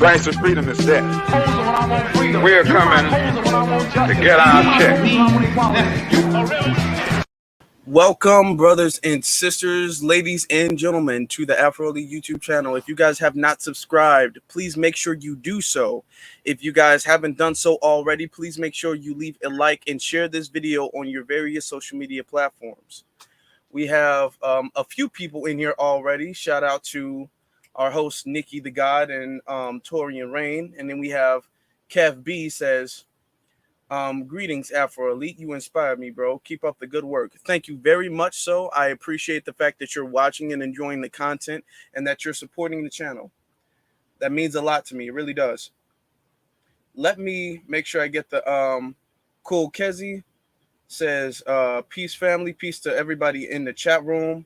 Price of freedom is death. We're coming to get our check. Welcome, brothers and sisters, ladies and gentlemen, to the Afro Elite YouTube channel. If you guys have not subscribed, please make sure you do so. If you guys haven't done so already, please make sure you leave a like and share this video on your various social media platforms. We have a few people in here already. Shout out to our host, Nikki the God, and Tori and Rain. And then we have Kev B says, greetings, Afro Elite. You inspired me, bro. Keep up the good work. Thank you very much. So I appreciate the fact that you're watching and enjoying the content and that you're supporting the channel. That means a lot to me. It really does. Let me make sure I get the cool Kezi says, peace, family. Peace to everybody in the chat room.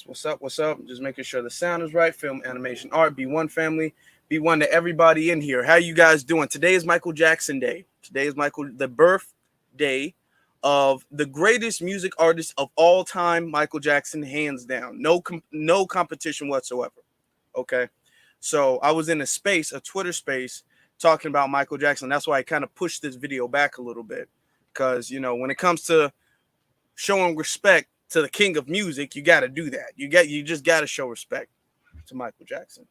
What's up? What's up? Just making sure the sound is right. Film, animation, art. B1 family. B1 to everybody in here. How you guys doing? Today is Michael Jackson Day. Today is the birthday of the greatest music artist of all time, Michael Jackson, hands down. No competition whatsoever. Okay. So I was in a Twitter space, talking about Michael Jackson. That's why I kind of pushed this video back a little bit. Because, you know, when it comes to showing respect to the king of music, you got to do that. You just got to show respect to Michael Jackson.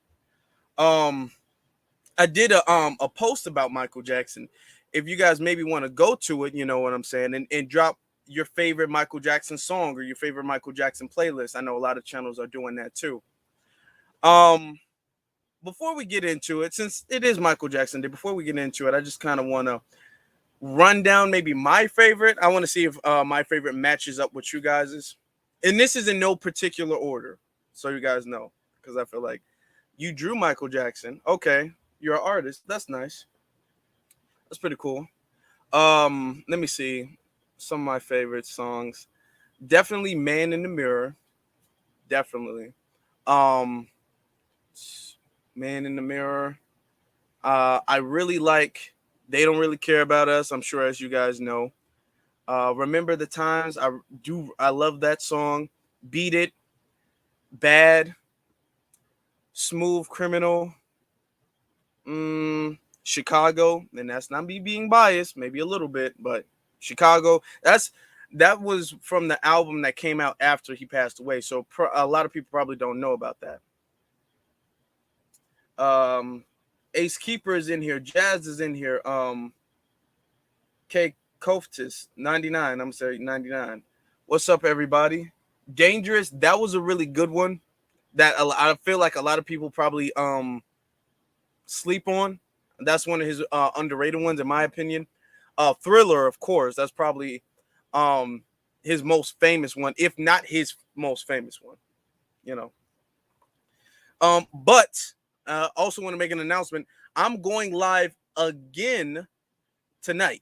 I did a post about Michael Jackson. If you guys maybe want to go to it, you know what I'm saying, and drop your favorite Michael Jackson song or your favorite Michael Jackson playlist. I know a lot of channels are doing that too. Before we get into it, since it is Michael Jackson Day, before we get into it, I just kind of want to run down maybe my favorite. I want to see if my favorite matches up with you guys's. And this is in no particular order, so you guys know, because I feel like you drew Michael Jackson. Okay, you're an artist. That's nice. That's pretty cool. Let me see some of my favorite songs. Definitely Man in the Mirror. Definitely. Man in the Mirror. I really like They Don't Really Care About Us. I'm sure, as you guys know. Remember the Times. I love that song. Beat It. Bad. Smooth Criminal. Chicago. And that's not me being biased, maybe a little bit, but Chicago. That was from the album that came out after he passed away. So a lot of people probably don't know about that. Ace Keeper is in here. Jazz is in here. K Koftis 99. I'm gonna say 99. What's up, everybody? Dangerous. That was a really good one. That I feel like a lot of people probably sleep on. That's one of his underrated ones, in my opinion. Thriller, of course. That's probably his most famous one, if not his most famous one. You know. But also want to make an announcement. I'm going live again tonight.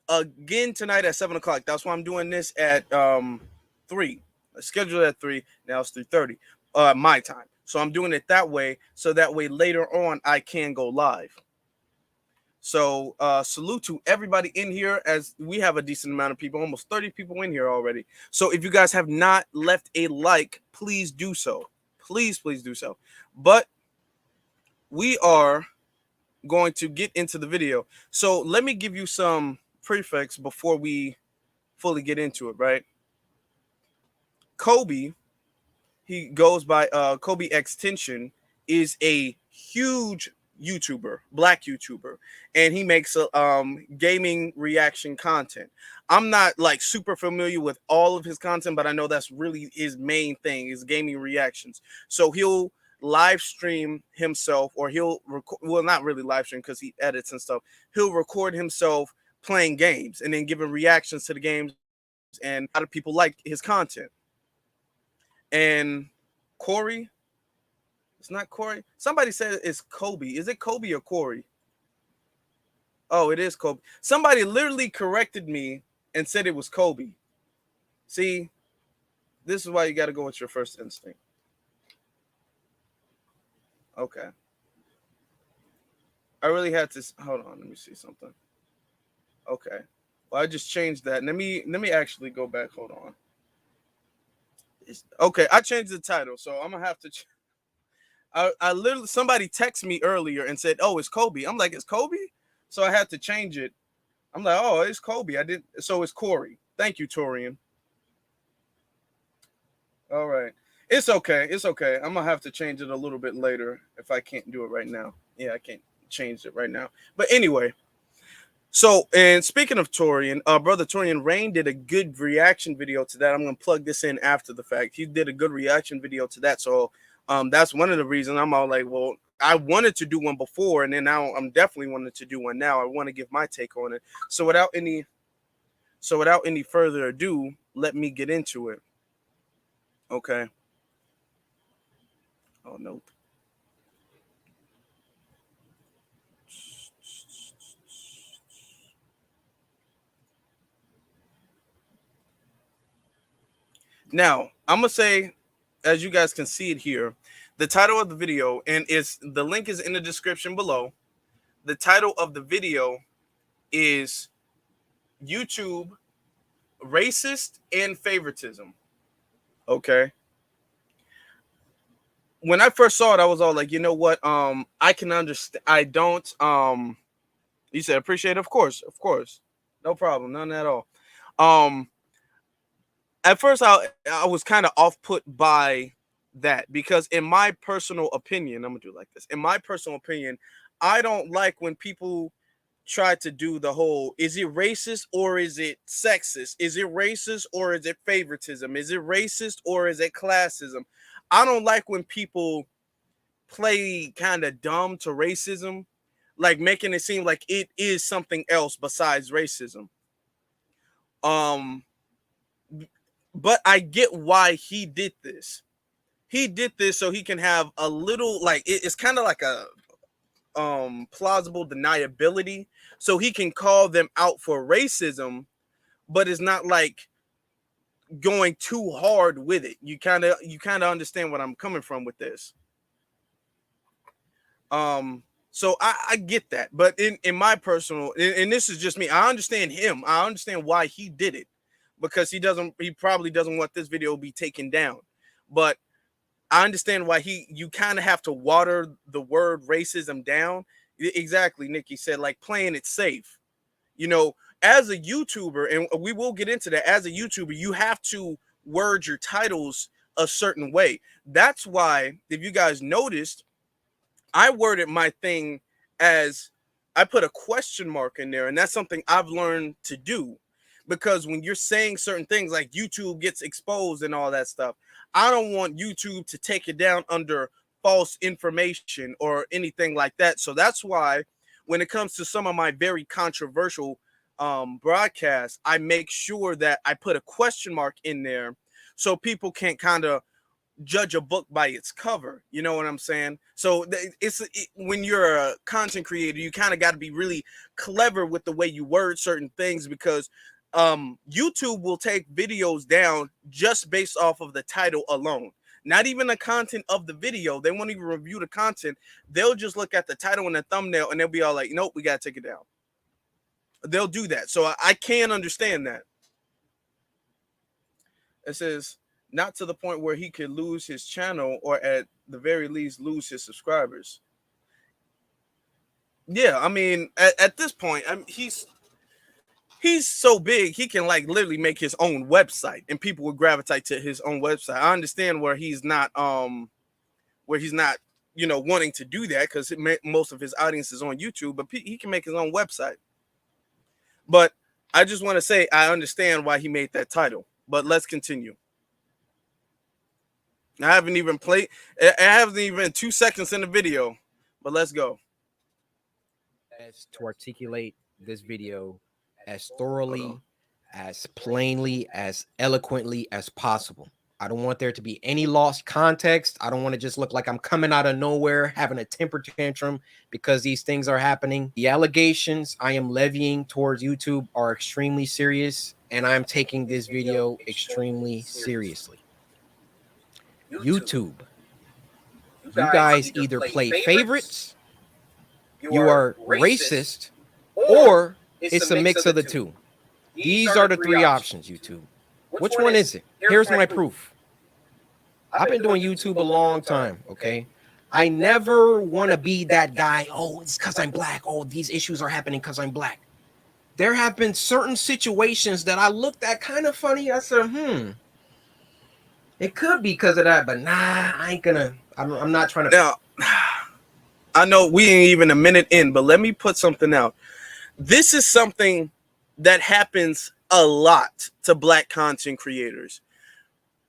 Again tonight at 7 o'clock. That's why I'm doing this at 3. Scheduled at 3. Now it's 3:30 my time. So I'm doing it that way, so that way later on I can go live. So salute to everybody in here, as we have a decent amount of people, almost 30 people in here already. So if you guys have not left a like, please do so. Please do so. But we are going to get into the video. So let me give you some prefix before we fully get into it, right? Kobe, he goes by Coryxkenshin, is a huge YouTuber, black YouTuber, and he makes gaming reaction content. I'm not like super familiar with all of his content, but I know that's really his main thing, is gaming reactions. So he'll live stream himself, or he'll well, not really live stream because he edits and stuff. He'll record himself playing games and then giving reactions to the games, and a lot of people like his content. And Corey, it's not Corey. Somebody said it's Kobe. Is it Kobe or Corey? Oh, it is Kobe. Somebody literally corrected me and said it was Kobe. See, this is why you got to go with your first instinct. Okay. I really had to hold on. Let me see something. Okay. Well, I just changed that. Let me actually go back. Hold on. Okay, I changed the title, so I'm gonna have to. I literally, somebody texted me earlier and said, "Oh, it's Kobe." I'm like, "It's Kobe," so I had to change it. I'm like, "Oh, it's Kobe." I did, so it's Corey. Thank you, Torian. All right, it's okay. It's okay. I'm gonna have to change it a little bit later if I can't do it right now. Yeah, I can't change it right now. But anyway, so, and speaking of Torian, brother Torian Rain did a good reaction video to that. I'm gonna plug this in after the fact. He did a good reaction video to that. So, that's one of the reasons I'm all like, well, I wanted to do one before, and then now I'm definitely wanting to do one now. I want to give my take on it. Without any further ado, let me get into it. Okay. Oh no. Now, I'm gonna say, as you guys can see it here, the title of the video, and the link is in the description below. The title of the video is YouTube Racist and Favoritism. Okay. When I first saw it, I was all like, you know what? I can understand. I don't. You said appreciate it? Of course, no problem, none at all. At first, I was kind of off put by that because, in my personal opinion, I'm gonna do it like this. In my personal opinion, I don't like when people try to do the whole, is it racist or is it sexist? Is it racist or is it favoritism? Is it racist or is it classism? I don't like when people play kind of dumb to racism, like making it seem like it is something else besides racism. But I get why he did this. He did this so he can have a little, like, it's kind of like a plausible deniability, so he can call them out for racism, but it's not like going too hard with it. You kind of understand what I'm coming from with this. So I get that, but in my personal, and this is just me, I understand him. I understand why he did it, because he probably doesn't want this video to be taken down. But I understand why you kind of have to water the word racism down. Exactly, Nikki said, like playing it safe. You know, as a YouTuber, and we will get into that, as a YouTuber, you have to word your titles a certain way. That's why, if you guys noticed, I worded my thing as, I put a question mark in there, and that's something I've learned to do, because when you're saying certain things like YouTube gets exposed and all that stuff, I don't want YouTube to take it down under false information or anything like that. So that's why when it comes to some of my very controversial broadcasts, I make sure that I put a question mark in there so people can't kind of judge a book by its cover. You know what I'm saying? So when you're a content creator, you kind of got to be really clever with the way you word certain things, because YouTube will take videos down just based off of the title alone. Not even the content of the video. They won't even review the content. They'll just look at the title and the thumbnail, and they'll be all like, nope, we got to take it down. They'll do that. So I can understand that. It says, not to the point where he could lose his channel, or at the very least lose his subscribers. Yeah, I mean, at this point, he's so big, he can like literally make his own website and people would gravitate to his own website. I understand where he's not you know, wanting to do that, because most of his audience is on YouTube, but he can make his own website. But I just want to say, I understand why he made that title. But let's continue. I haven't even 2 seconds in the video, but let's go. As to articulate this video as thoroughly, as plainly, as eloquently as possible. I don't want there to be any lost context. I don't want to just look like I'm coming out of nowhere having a temper tantrum because these things are happening. The allegations I am levying towards YouTube are extremely serious, and I'm taking this video extremely seriously. YouTube, you guys either play favorites, you are racist, or it's a mix of the two. These are the three options, YouTube. Which one is it? Here's my proof. I've been doing YouTube a long time, okay? I never want to be that guy. Oh, it's because I'm black. Oh, these issues are happening because I'm black. There have been certain situations that I looked at kind of funny. I said, it could be because of that, but nah, I ain't gonna. I'm not trying to. Now, I know we ain't even a minute in, but let me put something out. This is something that happens a lot to black content creators.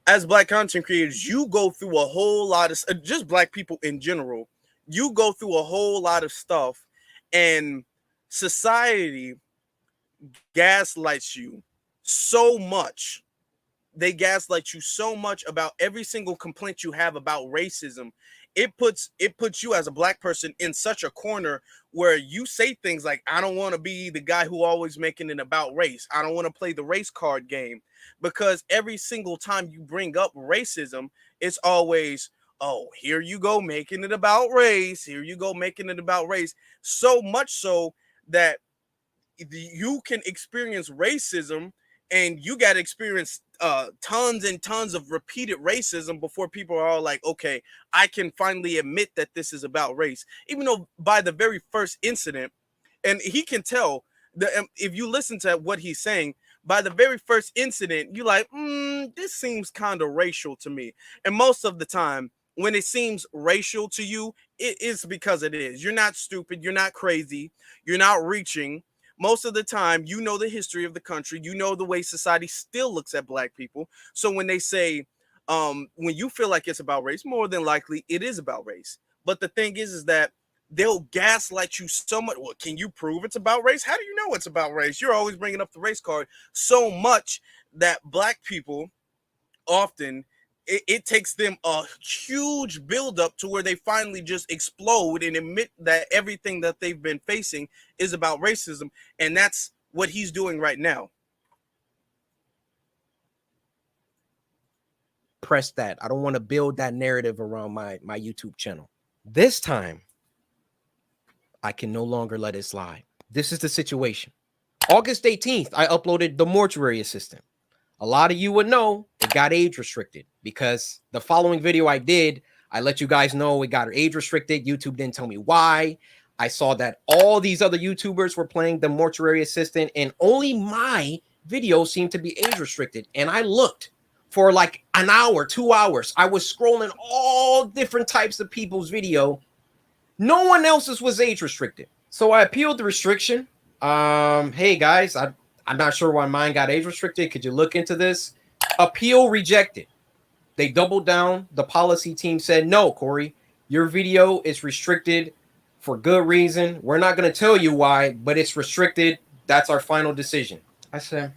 As black content creators, you go through a whole lot of, just black people in general, you go through a whole lot of stuff, and society gaslights you so much. They gaslight you so much about every single complaint you have about racism. It puts you as a black person in such a corner where you say things like, I don't want to be the guy who always making it about race. I don't want to play the race card game, because every single time you bring up racism, it's always, oh, here you go making it about race. Here you go making it about race. So much so that you can experience racism, and you got to experience tons and tons of repeated racism before people are all like, okay, I can finally admit that this is about race. Even though by the very first incident, and he can tell, if you listen to what he's saying, by the very first incident, you're like, this seems kind of racial to me. And most of the time, when it seems racial to you, it is because it is. You're not stupid. You're not crazy. You're not reaching. Most of the time, you know the history of the country. You know the way society still looks at black people. So when they say, when you feel like it's about race, more than likely it is about race. But the thing is that they'll gaslight you so much. Well, can you prove it's about race? How do you know it's about race? You're always bringing up the race card so much that black people often, it takes them a huge buildup to where they finally just explode and admit that everything that they've been facing is about racism. And that's what he's doing right now. Press that. I don't want to build that narrative around my YouTube channel. This time, I can no longer let it slide. This is the situation. August 18th, I uploaded The Mortuary Assistant. A lot of you would know it got age restricted because the following video I did, I let you guys know it got age restricted. YouTube didn't tell me why. I saw that all these other YouTubers were playing The Mortuary Assistant, and only my video seemed to be age restricted. And I looked for like an hour, 2 hours. I was scrolling all different types of people's video. No one else's was age restricted. So I appealed the restriction. Hey guys, I'm not sure why mine got age restricted. Could you look into this? Appeal rejected. They doubled down. The policy team said, no, Corey, your video is restricted for good reason. We're not going to tell you why, but it's restricted. That's our final decision. I said,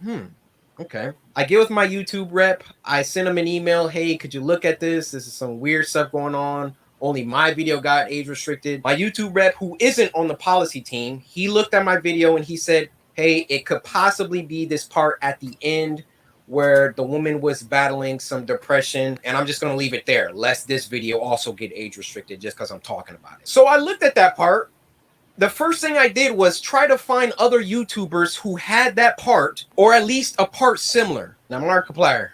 okay. I get with my YouTube rep. I sent him an email. Hey, could you look at this? This is some weird stuff going on. Only my video got age restricted. My YouTube rep, who isn't on the policy team, he looked at my video and he said, hey, it could possibly be this part at the end where the woman was battling some depression. And I'm just going to leave it there, lest this video also get age restricted just because I'm talking about it. So I looked at that part. The first thing I did was try to find other YouTubers who had that part, or at least a part similar. Now, Markiplier,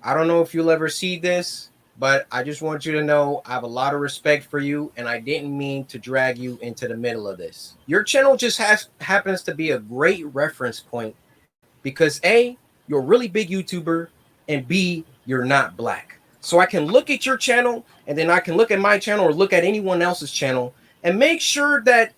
I don't know if you'll ever see this, but I just want you to know I have a lot of respect for you, and I didn't mean to drag you into the middle of this. Your channel just happens to be a great reference point because A, you're a really big YouTuber, and B, you're not black. So I can look at your channel, and then I can look at my channel or look at anyone else's channel and make sure that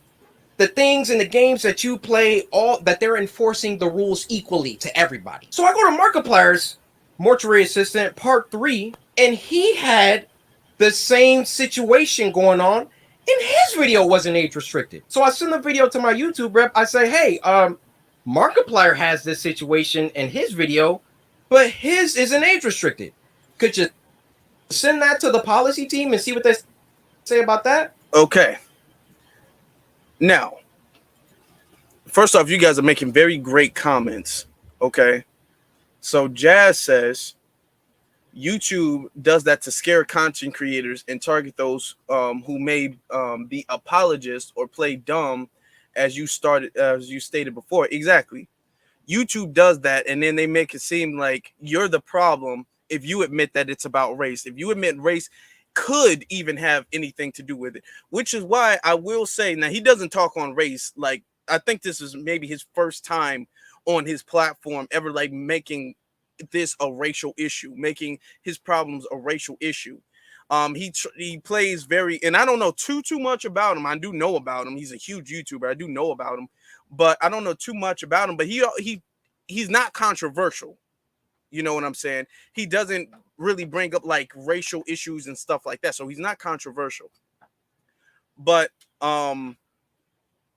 the things and the games that you play, that they're enforcing the rules equally to everybody. So I go to Markiplier's Mortuary Assistant Part 3, and he had the same situation going on, and his video wasn't age restricted. So I send the video to my YouTube rep. I say, hey, Markiplier has this situation in his video, but his isn't age restricted. Could you send that to the policy team and see what they say about that? Okay. Now, first off, you guys are making very great comments. Okay. So Jazz says, YouTube does that to scare content creators and target those who may be apologists or play dumb, as you stated before. Exactly. YouTube does that, and then they make it seem like you're the problem if you admit that it's about race. If you admit race, could even have anything to do with it, which is why I will say, now he doesn't talk on race. Like, I think this is maybe his first time on his platform ever like making this a racial issue, making his problems a racial issue. He plays very, and I don't know too much about him. I do know about him. He's a huge YouTuber. I do know about him, but I don't know too much about him. But he's not controversial. You know what I'm saying? He doesn't really bring up like racial issues and stuff like that. So he's not controversial. But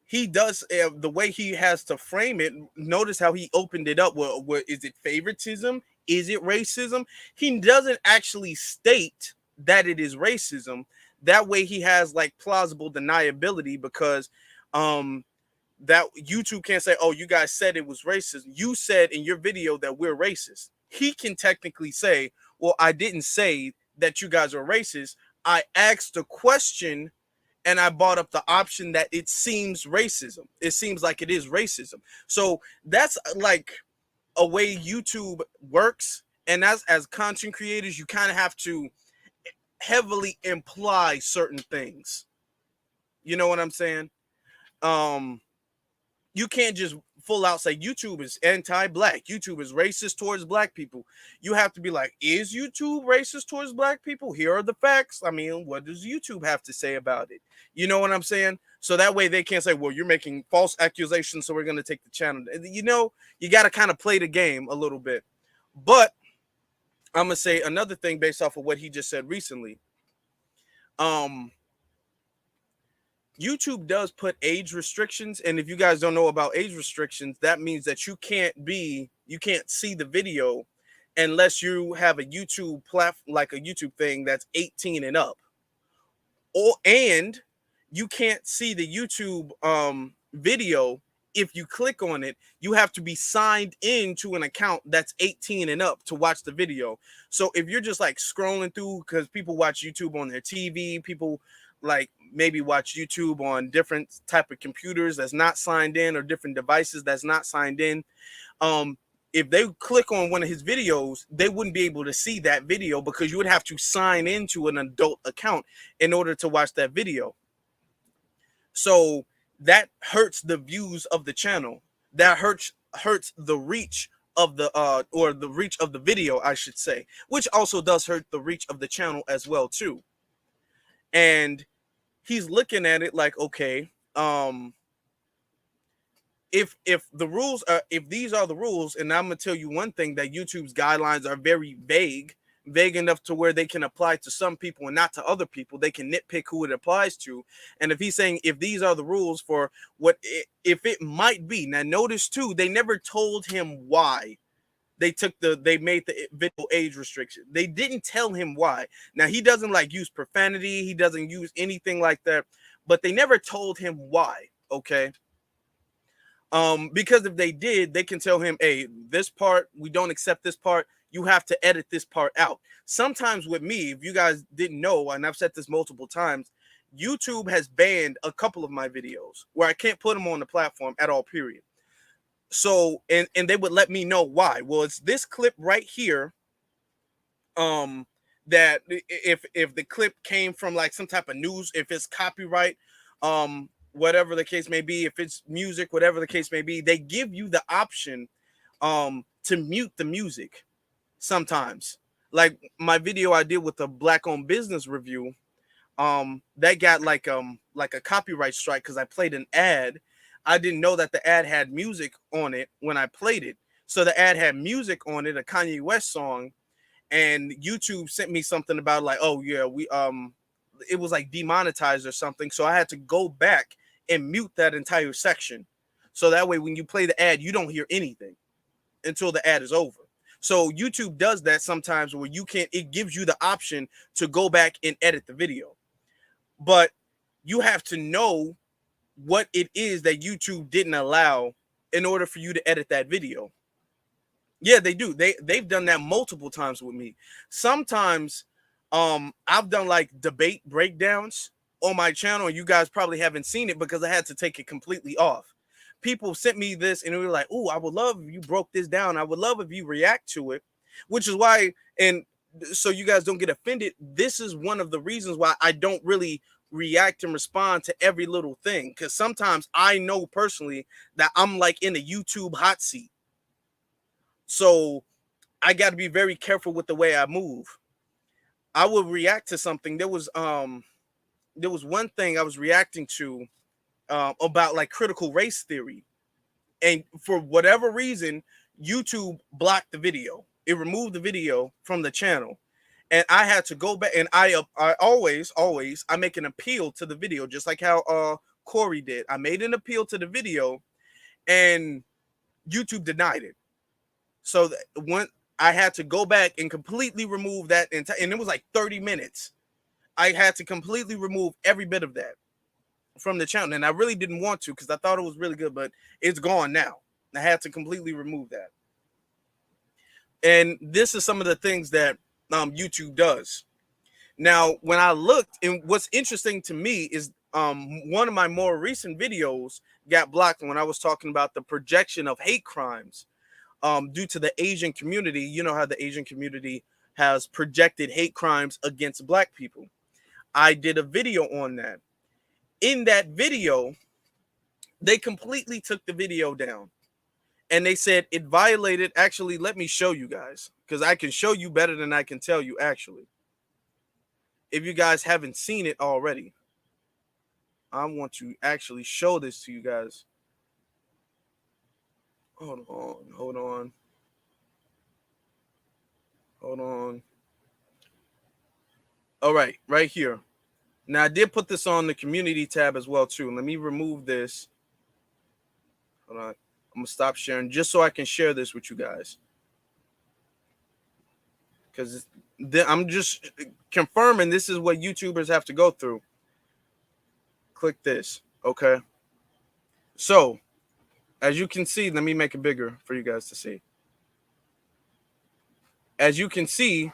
he does the way he has to frame it. Notice how he opened it up. Well, is it favoritism? Is it racism? He doesn't actually state that it is racism. That way he has like plausible deniability, because that YouTube can't say, oh, you guys said it was racist. You said in your video that we're racist. He can technically say, well, I didn't say that you guys are racist. I asked a question and I brought up the option that it seems racism. It seems like it is racism. So that's like a way YouTube works. And as content creators, you kind of have to heavily imply certain things. You know what I'm saying? You can't just full out say YouTube is anti-black. YouTube is racist towards black people. You have to be like, is YouTube racist towards black people? Here are the facts. I mean, what does YouTube have to say about it? You know what I'm saying? So that way they can't say, well, you're making false accusations, so we're going to take the channel. You know, you got to kind of play the game a little bit. But I'm going to say another thing based off of what he just said recently. YouTube does put age restrictions, and if you guys don't know about age restrictions, that means that you can't see the video unless you have a YouTube platform, like a YouTube thing that's 18 and up, and you can't see the YouTube video if you click on it. You have to be signed into an account that's 18 and up to watch the video. So if you're just like scrolling through, because people watch YouTube on their TV, people like maybe watch YouTube on different type of computers that's not signed in, or different devices that's not signed in. If they click on one of his videos, they wouldn't be able to see that video, because you would have to sign into an adult account in order to watch that video. So that hurts the views of the channel. That hurts the reach of the or the reach of the video, I should say, which also does hurt the reach of the channel as well too. And he's looking at it like, okay, if the rules are, if these are the rules, and I'm gonna tell you one thing, that YouTube's guidelines are very vague enough to where they can apply to some people and not to other people. They can nitpick who it applies to. And if he's saying, if these are the rules for what if it might be, now notice too, they never told him why they made the video age restriction. They didn't tell him why. Now, he doesn't like use profanity. He doesn't use anything like that, but they never told him why. Okay. Because if they did, they can tell him, hey, this part, we don't accept this part. You have to edit this part out. Sometimes with me, if you guys didn't know, and I've said this multiple times, YouTube has banned a couple of my videos where I can't put them on the platform at all, period. So, and they would let me know why. Well, it's this clip right here. That if the clip came from like some type of news, if it's copyright, whatever the case may be, if it's music, whatever the case may be, they give you the option to mute the music sometimes. Like my video I did with the Black-owned business review, that got like a copyright strike because I played an ad. I didn't know that the ad had music on it when I played it. So the ad had music on it, a Kanye West song, and YouTube sent me something about like, oh yeah, it was like demonetized or something. So I had to go back and mute that entire section. So that way, when you play the ad, you don't hear anything until the ad is over. So YouTube does that sometimes where you can't, it gives you the option to go back and edit the video. But you have to know what it is that YouTube didn't allow in order for you to edit that video. Yeah, they do. They've done that multiple times with me. Sometimes I've done like debate breakdowns on my channel, and you guys probably haven't seen it because I had to take it completely off. People sent me this and they were like, oh, I would love if you broke this down. I would love if you react to it, which is why, and so you guys don't get offended, this is one of the reasons why I don't really react and respond to every little thing, because sometimes I know personally that I'm like in a YouTube hot seat, so I got to be very careful with the way I move. I will react to something. There was one thing I was reacting to about like critical race theory, and for whatever reason YouTube blocked the video. It removed the video from the channel, and I had to go back, and I always I make an appeal to the video, just like how Corey did. I made an appeal to the video and YouTube denied it. So when I had to go back and completely remove that and it was like 30 minutes. I had to completely remove every bit of that from the channel, and I really didn't want to because I thought it was really good, but it's gone now. I had to completely remove that. And this is some of the things that YouTube does. Now, when I looked, and what's interesting to me is one of my more recent videos got blocked when I was talking about the projection of hate crimes due to the Asian community. You know how the Asian community has projected hate crimes against Black people. I did a video on that. In that video, they completely took the video down. And they said it violated, actually, let me show you guys, because I can show you better than I can tell you, actually. If you guys haven't seen it already, I want to actually show this to you guys. Hold on. All right, right here. Now, I did put this on the community tab as well, too. Let me remove this. Hold on. I'm going to stop sharing just so I can share this with you guys. Because I'm just confirming this is what YouTubers have to go through. Click this. Okay. So, as you can see, let me make it bigger for you guys to see. As you can see,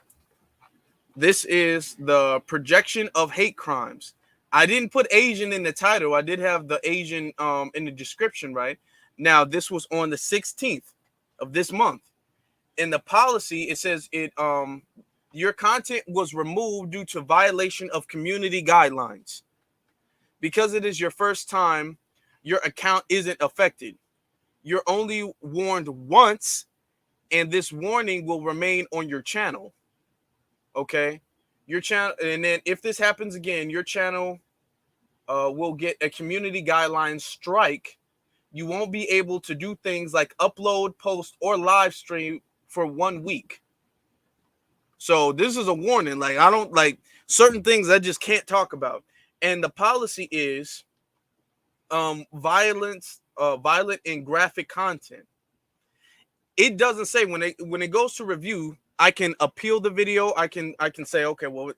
this is the projection of hate crimes. I didn't put Asian in the title. I did have the Asian in the description, right? Now, this was on the 16th of this month. In the policy, it says your content was removed due to violation of community guidelines. Because it is your first time, your account isn't affected. You're only warned once, and this warning will remain on your channel. Okay? Your channel, and then if this happens again, your channel will get a community guidelines strike. You won't be able to do things like upload, post, or live stream for 1 week. So this is a warning. Like, I don't like certain things I just can't talk about. And the policy is violent and graphic content. It doesn't say when it goes to review, I can appeal the video. I can say, okay, well,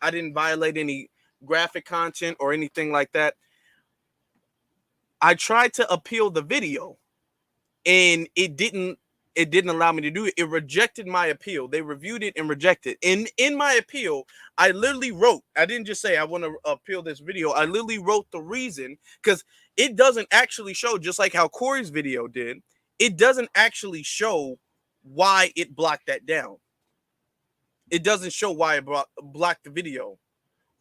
I didn't violate any graphic content or anything like that. I tried to appeal the video, and it didn't allow me to do it. It rejected my appeal. They reviewed it and rejected. In my appeal, I literally wrote, I didn't just say I want to appeal this video. I literally wrote the reason, because it doesn't actually show, just like how Corey's video did, it doesn't actually show why it blocked that down. It doesn't show why it blocked the video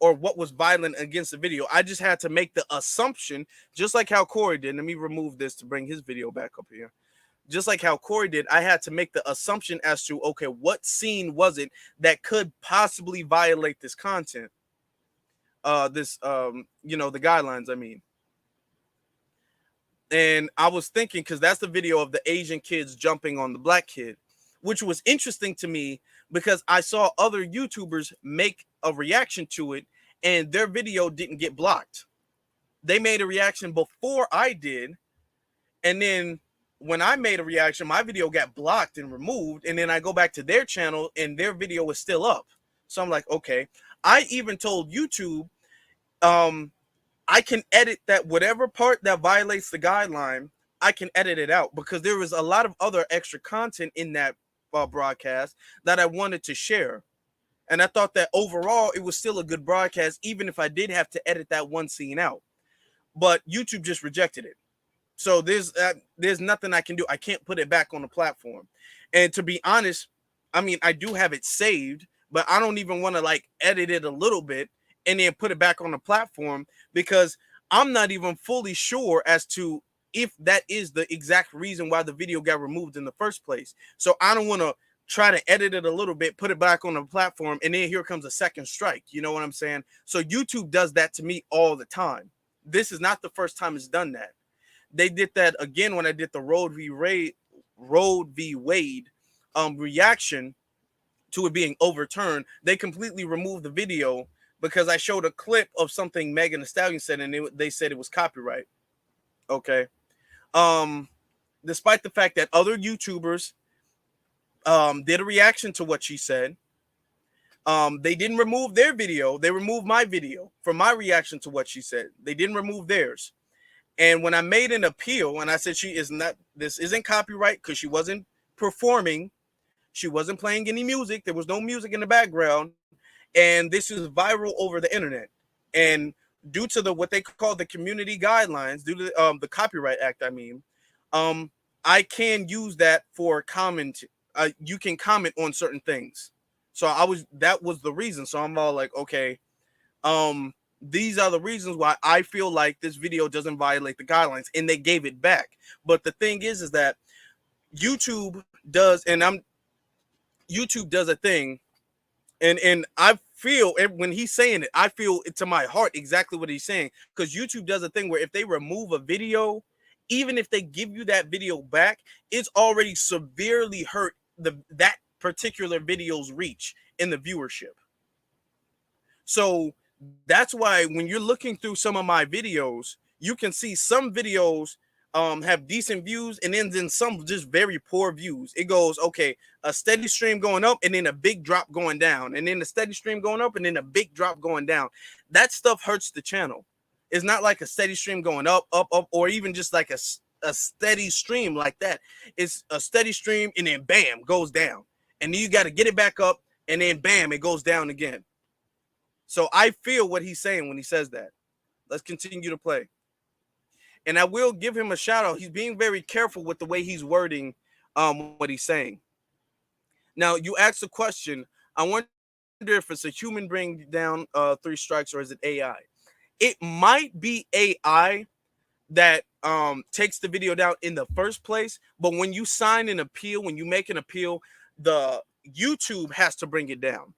or what was violent against the video. I just had to make the assumption, just like how Corey did. Let me remove this to bring his video back up here. Just like how Corey did, I had to make the assumption as to, okay, what scene was it that could possibly violate this content? You know, the guidelines, I mean. And I was thinking, because that's the video of the Asian kids jumping on the Black kid, which was interesting to me because I saw other YouTubers make a reaction to it and their video didn't get blocked. They made a reaction before I did. And then when I made a reaction, my video got blocked and removed. And then I go back to their channel and their video was still up. So I'm like, okay. I even told YouTube, I can edit that, whatever part that violates the guideline, I can edit it out, because there was a lot of other extra content in that broadcast that I wanted to share. And I thought that overall it was still a good broadcast, even if I did have to edit that one scene out. But YouTube just rejected it. So there's nothing I can do. I can't put it back on the platform. And to be honest, I mean, I do have it saved, but I don't even want to like edit it a little bit and then put it back on the platform, because I'm not even fully sure as to if that is the exact reason why the video got removed in the first place. So I don't want to try to edit it a little bit, put it back on the platform, and then here comes a second strike. You know what I'm saying? So YouTube does that to me all the time. This is not the first time it's done that. They did that again when I did the Roe v. Wade reaction to it being overturned. They completely removed the video because I showed a clip of something Megan Thee Stallion said, and they said it was copyright. Okay. Despite the fact that other YouTubers did a reaction to what she said, they didn't remove their video. They removed my video for my reaction to what she said. They didn't remove theirs. And when I made an appeal and I said this isn't copyright because she wasn't performing, she wasn't playing any music, there was no music in the background, and this is viral over the internet. And due to what they call the community guidelines, due to the Copyright Act, I can use that for comment. You can comment on certain things. So that was the reason. So I'm all like, okay, these are the reasons why I feel like this video doesn't violate the guidelines, and they gave it back. But the thing is that YouTube does, YouTube does a thing, and I feel when he's saying it, I feel it to my heart exactly what he's saying, because YouTube does a thing where if they remove a video, even if they give you that video back, it's already severely hurt that particular video's reach in the viewership. So that's why when you're looking through some of my videos, you can see some videos have decent views, and then some just very poor views. It goes, okay, a steady stream going up and then a big drop going down, and then a steady stream going up and then a big drop going down. That stuff hurts the channel. It's not like a steady stream going up, or even just like a steady stream like that. It's a steady stream and then bam, goes down. And then you got to get it back up, and then bam, it goes down again. So I feel what he's saying when he says that. Let's continue to play. And I will give him a shout out. He's being very careful with the way he's wording what he's saying. Now, you asked a question. I wonder if it's a human bringing down 3 strikes, or is it AI? It might be AI that takes the video down in the first place. But when you sign an appeal, when you make an appeal, the YouTube has to bring it down.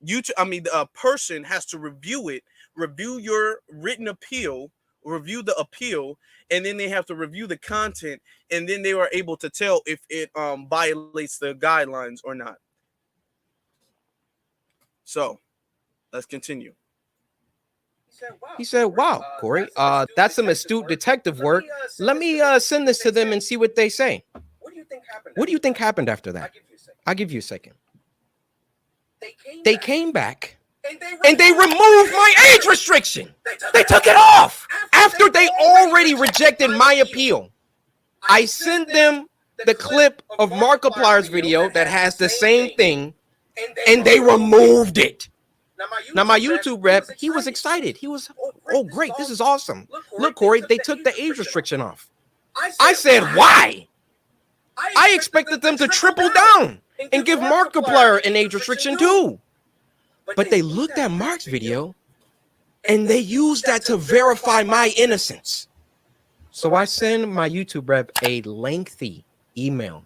The person has to review it, review your written appeal, review the appeal, and then they have to review the content, and then they are able to tell if it violates the guidelines or not. So let's continue. He said, wow, Corey, that's some astute detective work. Let me send this to them and see what they say. What do you think happened after that? I'll give you a second. They came back and they removed my age restriction. They took it off after they already rejected my appeal. I sent them the clip of Markiplier's video that has the same thing, and they removed it. Now, my YouTube rep, he was excited. He was, oh, great, this is awesome. Look, Corey, they took the age restriction off. I said, why? I expected them to triple down and give Markiplier an age restriction too. But they looked at Mark's video and they used that to verify my innocence. So I sent my YouTube rep a lengthy email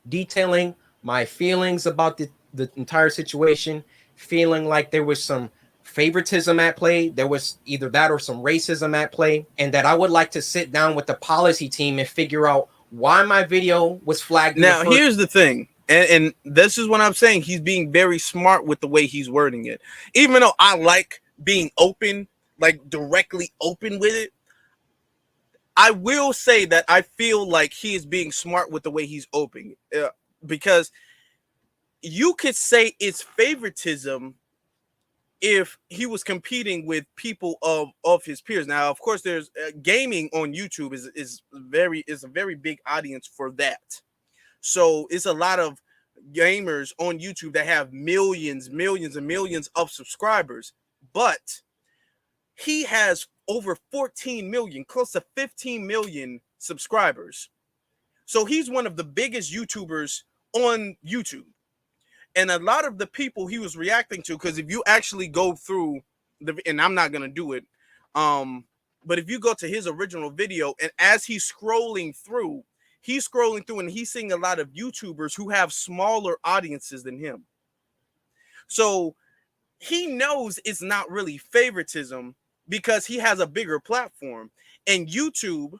detailing my feelings about the entire situation, feeling like there was some favoritism at play. There was either that or some racism at play, and that I would like to sit down with the policy team and figure out why my video was flagged. Now, here's the thing. And this is what I'm saying. He's being very smart with the way he's wording it. Even though I like being open, like directly open with it, I will say that I feel like he is being smart with the way he's opening it. Because you could say it's favoritism if he was competing with people of his peers. Now, of course, there's gaming on YouTube is a very big audience for that. So it's a lot of gamers on YouTube that have millions and millions of subscribers, but he has over 14 million, close to 15 million subscribers. So he's one of the biggest YouTubers on YouTube. And a lot of the people he was reacting to, because if you actually go through and I'm not gonna do it, but if you go to his original video, and as he's scrolling through and he's seeing a lot of YouTubers who have smaller audiences than him. So he knows it's not really favoritism because he has a bigger platform, and YouTube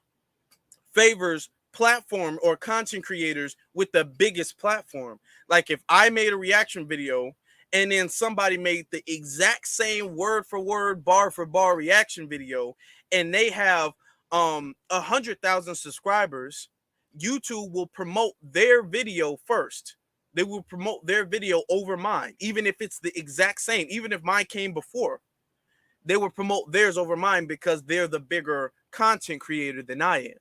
favors platform or content creators with the biggest platform. Like if I made a reaction video and then somebody made the exact same word for word, bar for bar reaction video, and they have 100,000 subscribers, YouTube will promote their video first. They will promote their video over mine, even if it's the exact same. Even if mine came before, they will promote theirs over mine because they're the bigger content creator than I am.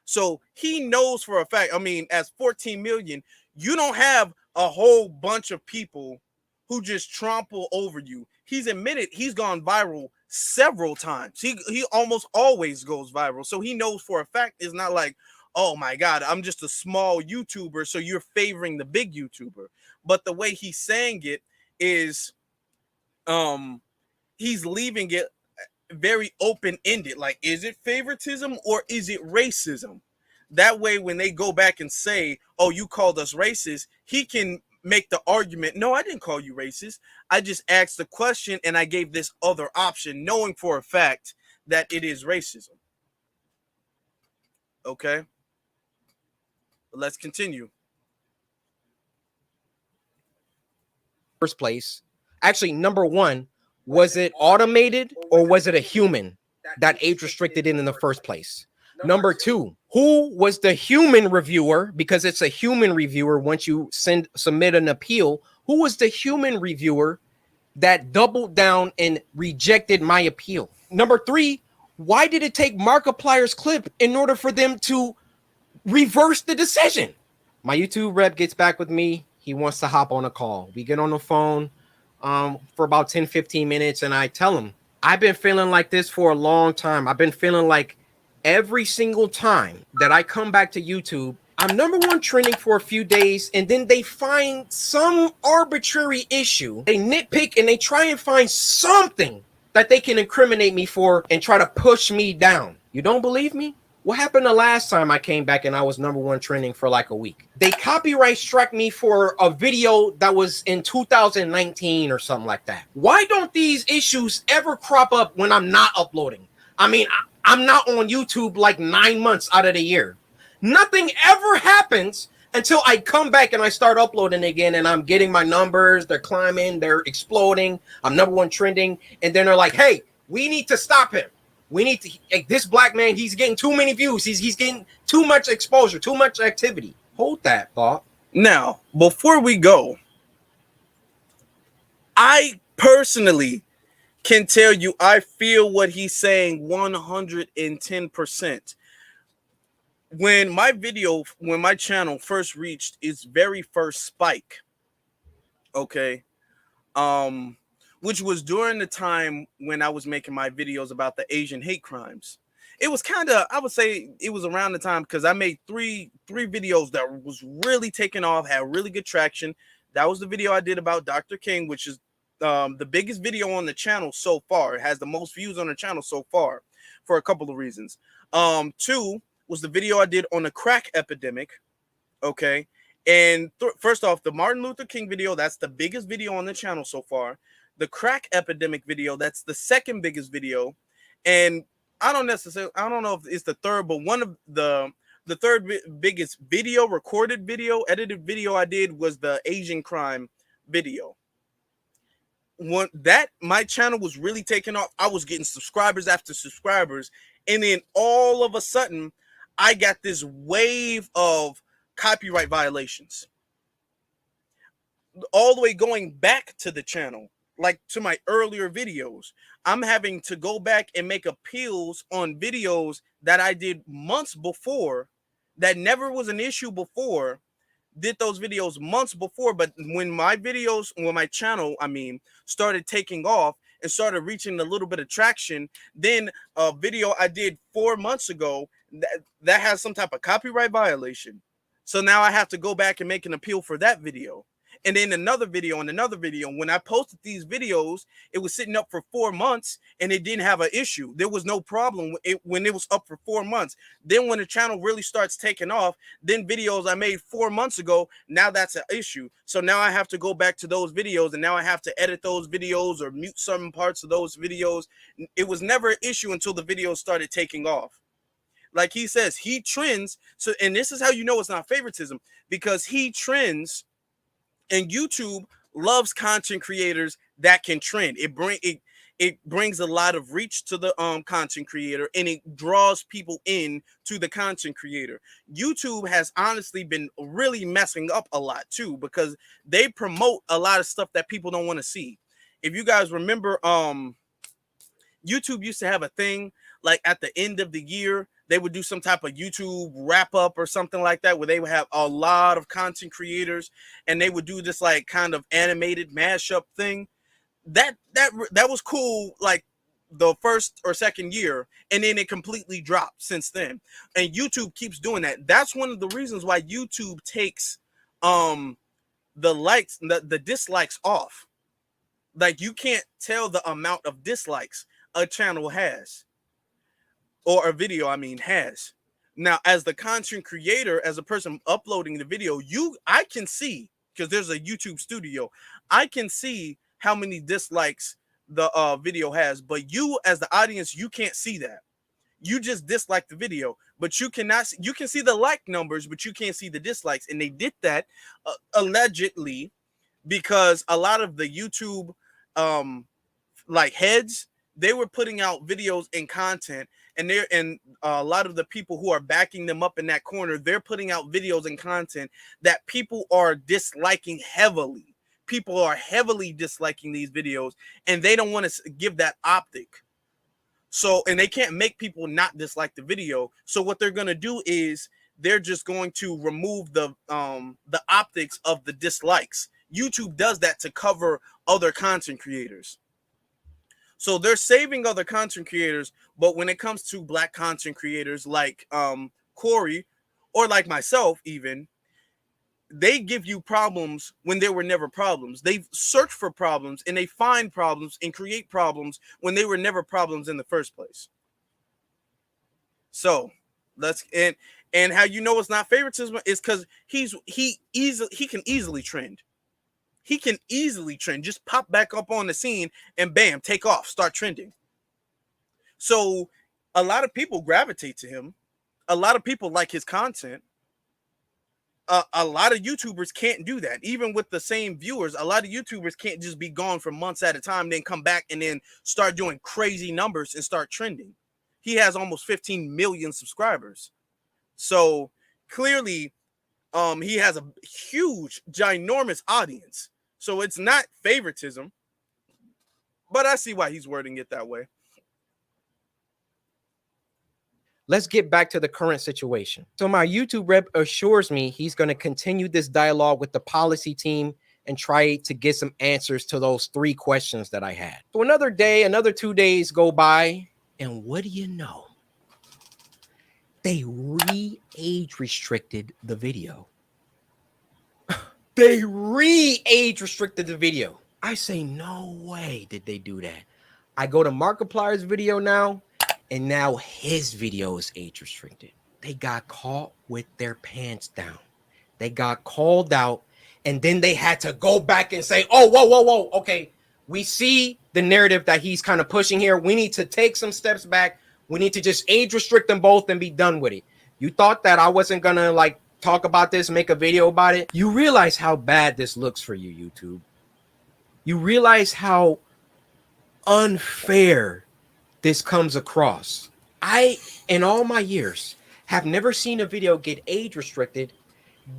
So he knows for a fact, I mean, as 14 million, you don't have a whole bunch of people who just trample over you. He's admitted he's gone viral several times. He almost always goes viral. So he knows for a fact it's not like, oh my God, I'm just a small YouTuber, so you're favoring the big YouTuber. But the way he's saying it is he's leaving it very open-ended. Like, is it favoritism or is it racism? That way, when they go back and say, oh, you called us racist, he can make the argument, no, I didn't call you racist. I just asked the question and I gave this other option, knowing for a fact that it is racism. Okay? Let's continue. First place. Actually, number one, was it automated or was it a human that age restricted it in the first place? Number two, who was the human reviewer? Because it's a human reviewer. Once you submit an appeal, who was the human reviewer that doubled down and rejected my appeal? Number three, why did it take Markiplier's clip in order for them to reverse the decision? My YouTube rep gets back with me. He wants to hop on a call. We get on the phone for about 10-15 minutes, and I tell him, I've been feeling like this for a long time. I've been feeling like every single time that I come back to YouTube, I'm number one trending for a few days, and then they find some arbitrary issue. They nitpick and they try and find something that they can incriminate me for and try to push me down. You don't believe me? What happened the last time I came back and I was number one trending for like a week? They copyright struck me for a video that was in 2019 or something like that. Why don't these issues ever crop up when I'm not uploading? I mean, I'm not on YouTube like 9 months out of the year. Nothing ever happens until I come back and I start uploading again, and I'm getting my numbers. They're climbing. They're exploding. I'm number one trending. And then they're like, hey, we need to stop him. We need to, like, this black man, he's getting too many views. He's getting too much exposure, too much activity. Hold that thought. Now, before we go, I personally can tell you I feel what he's saying 110%. When my channel first reached its very first spike, okay, which was during the time when I was making my videos about the Asian hate crimes. It was kind of, I would say it was around the time, because I made three videos that was really taking off, had really good traction. That was the video I did about Dr. King, which is the biggest video on the channel so far. It has the most views on the channel so far for a couple of reasons. Two was the video I did on the crack epidemic. Okay. And first off, the Martin Luther King video, that's the biggest video on the channel so far. The crack epidemic video, that's the second biggest video. And I don't know if it's the third, but one of the third biggest video, recorded video, edited video I did was the Asian crime video. My channel was really taking off. I was getting subscribers after subscribers. And then all of a sudden, I got this wave of copyright violations. All the way going back to the channel, like to my earlier videos. I'm having to go back and make appeals on videos that I did months before, that never was an issue before. Did those videos months before, but when my channel, started taking off and started reaching a little bit of traction, then a video I did 4 months ago that has some type of copyright violation. So now I have to go back and make an appeal for that video. and then another video and another video. When I posted these videos, it was sitting up for 4 months and it didn't have an issue. There was no problem when it was up for 4 months. Then when the channel really starts taking off, then videos I made 4 months ago, now that's an issue. So now I have to go back to those videos, and now I have to edit those videos or mute some parts of those videos. It was never an issue until the videos started taking off. Like he says, he trends. So, and this is how you know it's not favoritism, because he trends. And YouTube loves content creators that can trend. It brings a lot of reach to the content creator, and it draws people in to the content creator. YouTube has honestly been really messing up a lot too, because they promote a lot of stuff that people don't want to see. If you guys remember, YouTube used to have a thing like at the end of the year, they would do some type of YouTube wrap up or something like that, where they would have a lot of content creators and they would do this like kind of animated mashup thing. That was cool, like the first or second year, and then it completely dropped since then. And YouTube keeps doing that. That's one of the reasons why YouTube takes the likes, the dislikes off. Like, you can't tell the amount of dislikes a channel has, or a video, I mean, has. Now, as the content creator, as a person uploading the video, I can see, because there's a YouTube studio, I can see how many dislikes the video has. But you, as the audience, you can't see that. You just dislike the video, but you cannot. You can see the like numbers, but you can't see the dislikes. And they did that allegedly because a lot of the YouTube like heads, they were putting out videos and content, and a lot of the people who are backing them up in that corner, they're putting out videos and content that people are disliking heavily. People are heavily disliking these videos, and they don't want to give that optic. So, and they can't make people not dislike the video. So what they're going to do is they're just going to remove the optics of the dislikes. YouTube does that to cover other content creators. So they're saving other content creators, but when it comes to black content creators like Cory, or like myself even, they give you problems when there were never problems. They search for problems, and they find problems and create problems when they were never problems in the first place. So and how you know it's not favoritism is because he can easily trend. He can easily trend, just pop back up on the scene and bam, take off, start trending. So a lot of people gravitate to him. A lot of people like his content. A lot of YouTubers can't do that. Even with the same viewers, a lot of YouTubers can't just be gone for months at a time, then come back and then start doing crazy numbers and start trending. He has almost 15 million subscribers. So clearly, he has a huge, ginormous audience. So it's not favoritism, but I see why he's wording it that way. Let's get back to the current situation. So my YouTube rep assures me he's going to continue this dialogue with the policy team and try to get some answers to those 3 questions that I had. So another day, another 2 days go by, and what do you know? They re-age restricted the video. They re-age restricted the video. I say, no way did they do that. I go to Markiplier's video now, and now his video is age restricted. They got caught with their pants down. They got called out, and then they had to go back and say, oh, whoa. Okay, we see the narrative that he's kind of pushing here. We need to take some steps back. We need to just age restrict them both and be done with it. You thought that I wasn't going to like talk about this, make a video about it? You realize how bad this looks for you, YouTube. You realize how unfair this comes across. I, in all my years, have never seen a video get age restricted,